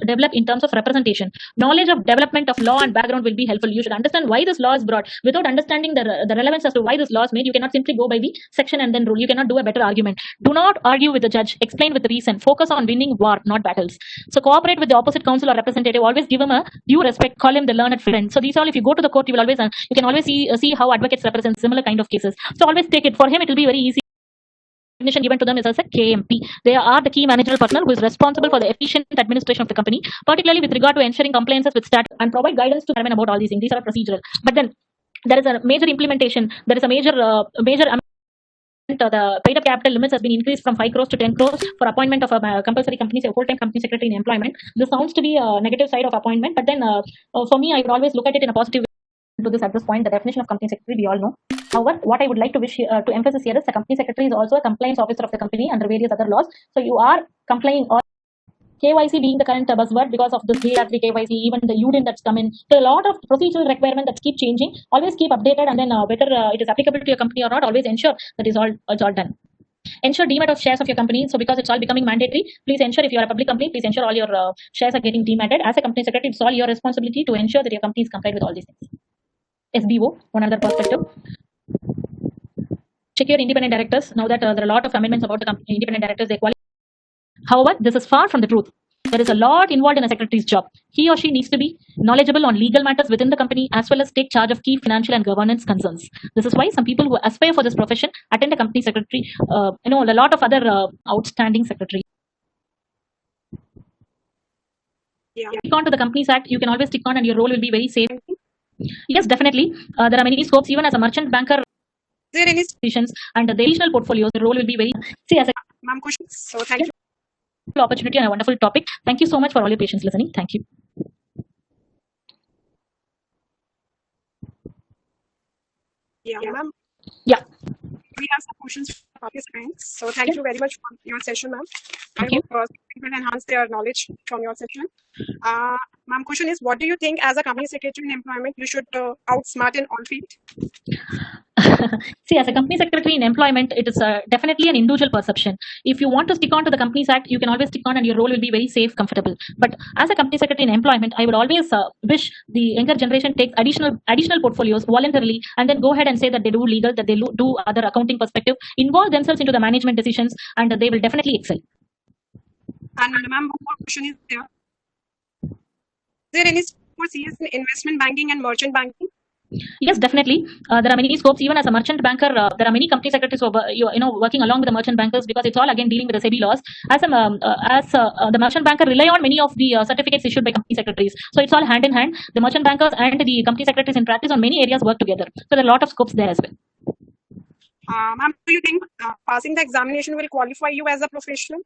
develop in terms of representation. Knowledge of development of law and background will be helpful. You should understand why this law is brought. Without understanding the relevance as to why this law is made, you cannot simply go by the section and then rule. You cannot do a better argument. Do not argue with the judge. Explain with the reason. Focus on winning war, not battles. So cooperate with the opposite counsel or representative. Always give him a due respect. Call him the learned friend. So these all, if you go to the court, you will always you can always see how advocates represent similar kind of cases. So always take it. For him, it will be very easy. Recognition given to them is as a KMP. They are the key managerial personnel who is responsible for the efficient administration of the company, particularly with regard to ensuring compliances with statute and provide guidance to chairman about all these things. These are procedural. But then there is a major implementation. There is a major the paid up capital limits has been increased from 5 crores to 10 crores for appointment of a compulsory company, a full-time company secretary in employment. This sounds to be a negative side of appointment, but then for me, I would always look at it in a positive way. To this at this point, the definition of company secretary we all know. However, what I would like to wish to emphasize here is the company secretary is also a compliance officer of the company under various other laws. So you are complying or KYC being the current buzzword because of this GR3 KYC, even the UDIN that's come in. So a lot of procedural requirements that keep changing. Always keep updated, and then whether it is applicable to your company or not, always ensure that it's all done. Ensure demat of shares of your company. So because it's all becoming mandatory, please ensure if you are a public company, please ensure all your shares are getting dematted. As a company secretary, it's all your responsibility to ensure that your company is complied with all these things. SBO, one other perspective. Check your independent directors. Now that there are a lot of amendments about the company, independent directors, they qualify. However, this is far from the truth. There is a lot involved in a secretary's job. He or she needs to be knowledgeable on legal matters within the company as well as take charge of key financial and governance concerns. This is why some people who aspire for this profession attend a company secretary. A lot of other outstanding secretaries. Yeah. Stick on to the Companies Act. You can always stick on, and your role will be very safe. Yes, definitely. There are many scopes. Even as a merchant banker, Is there any positions and the additional portfolios, the role will be very. See, as a ma'am questions? So thank you. opportunity and a wonderful topic. Thank you so much for all your patience listening. Thank you. Yeah, ma'am. Yeah. We have some questions from participants. So thank you very much for your session, ma'am. Thank I you. hope people enhance their knowledge from your session. Ma'am, question is, what do you think as a company secretary in employment you should outsmart in all field? See, as a company secretary in employment, it is definitely an individual perception. If you want to stick on to the Companies Act, you can always stick on, and your role will be very safe, comfortable. But as a company secretary in employment, I would always wish the younger generation takes additional portfolios voluntarily, and then go ahead and say that they do legal, that they do other accounting perspective, involve themselves into the management decisions, and they will definitely excel. And ma'am, one more question is there. Is there any for CS in investment banking and merchant banking? Yes, definitely. There are many scopes. Even as a merchant banker, there are many company secretaries who are working along with the merchant bankers because it's all again dealing with the SEBI laws. As the merchant banker rely on many of the certificates issued by company secretaries. So it's all hand in hand. The merchant bankers and the company secretaries in practice on many areas work together. So there are a lot of scopes there as well. Ma'am, do you think passing the examination will qualify you as a professional?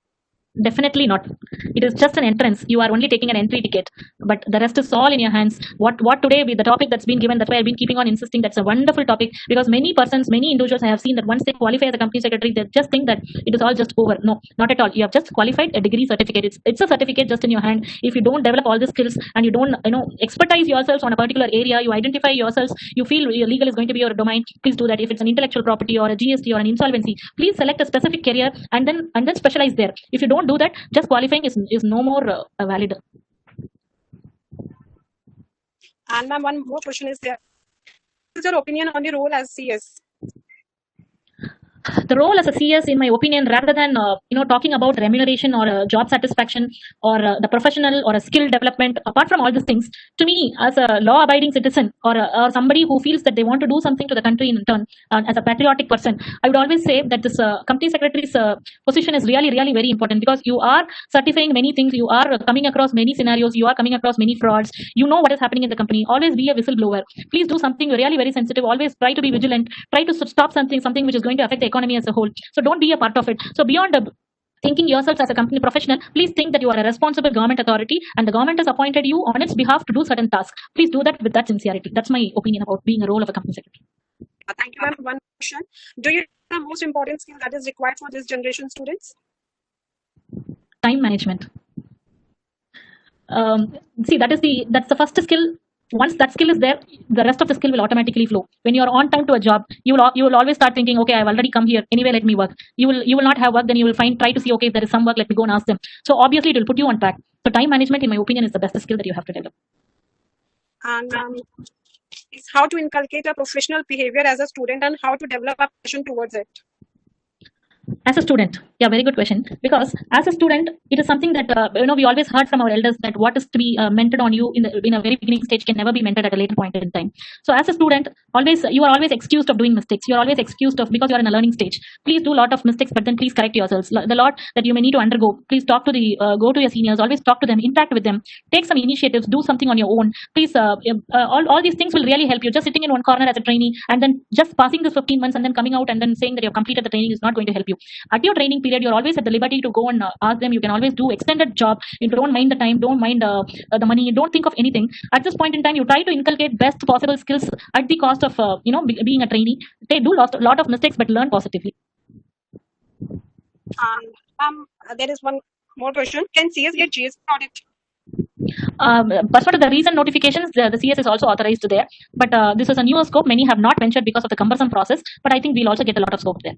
Definitely not. It is just an entrance. You are only taking an entry ticket, but the rest is all in your hands. What today the topic that's been given, that's why I've been keeping on insisting. That's a wonderful topic because many individuals I have seen that once they qualify as a company secretary, they just think that it is all just over. No, not at all. You have just qualified a degree certificate. It's a certificate just in your hand. If you don't develop all the skills and you don't expertise yourselves on a particular area, you identify yourselves, you feel your legal is going to be your domain, please do that. If it's an intellectual property or a GST or an insolvency, please select a specific career and then specialize there. If you don't do that, just qualifying is no more valid. And ma'am, one more question is there. What is your opinion on the role as CS? The role as a CS, in my opinion, rather than talking about remuneration or job satisfaction or the professional or a skill development, apart from all these things, to me as a law-abiding citizen or somebody who feels that they want to do something to the country in turn, as a patriotic person, I would always say that this company secretary's position is really, really very important because you are certifying many things, you are coming across many scenarios, you are coming across many frauds, you know what is happening in the company. Always be a whistleblower. Please do something really very sensitive. Always try to be vigilant. Try to stop something which is going to affect the economy as a whole. So don't be a part of it. So beyond thinking yourself as a company professional, please think that you are a responsible government authority and the government has appointed you on its behalf to do certain tasks. Please do that with that sincerity. That's my opinion about being a role of a company secretary. Thank you, ma'am. One question. Do you know the most important skill that is required for this generation students? Time management. See, that's the first skill. Once that skill is there, the rest of the skill will automatically flow. When you are on time to a job, you will always start thinking, okay, I've already come here anyway, let me work. You will not have work, then you will try to see, okay, if there is some work, let me go and ask them. So obviously it will put you on track. So time management, in my opinion, is the best skill that you have to develop. And is how to inculcate a professional behavior as a student and how to develop a passion towards it. As a student, yeah, very good question. Because as a student, it is something that we always heard from our elders that what is to be mentored on you in a very beginning stage can never be mentored at a later point in time. So as a student, always you are always excused of doing mistakes. You are always excused of, because you are in a learning stage. Please do a lot of mistakes, but then please correct yourselves. The lot that you may need to undergo, please talk to the go to your seniors. Always talk to them, interact with them, take some initiatives, do something on your own. Please, all these things will really help you. Just sitting in one corner as a trainee and then just passing this 15 months and then coming out and then saying that you have completed the training is not going to help you. At your training period, you're always at the liberty to go and ask them. You can always do extended job. You don't mind the time, don't mind the money, you don't think of anything. At this point in time, you try to inculcate best possible skills at the cost of being a trainee. They do a lot of mistakes, but learn positively. There is one more question. Can CS get GST audit? As far as the recent notifications, the CS is also authorized there. But this is a newer scope. Many have not ventured because of the cumbersome process. But I think we'll also get a lot of scope there.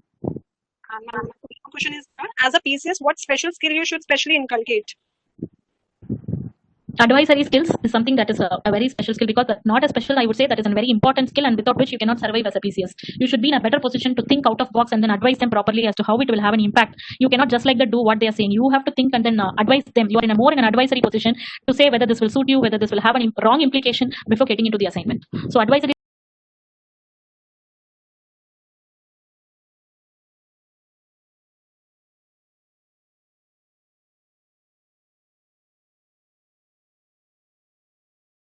My question is, as a PCS, what special skill you should specially inculcate? Advisory skills is something that is a very special skill, because not a special, I would say that is a very important skill, and without which you cannot survive as a PCS. You should be in a better position to think out of box and then advise them properly as to how it will have an impact. You cannot just like that do what they are saying. You have to think and then advise them. You are more in an advisory position to say whether this will suit you, whether this will have a wrong implication before getting into the assignment. So advisory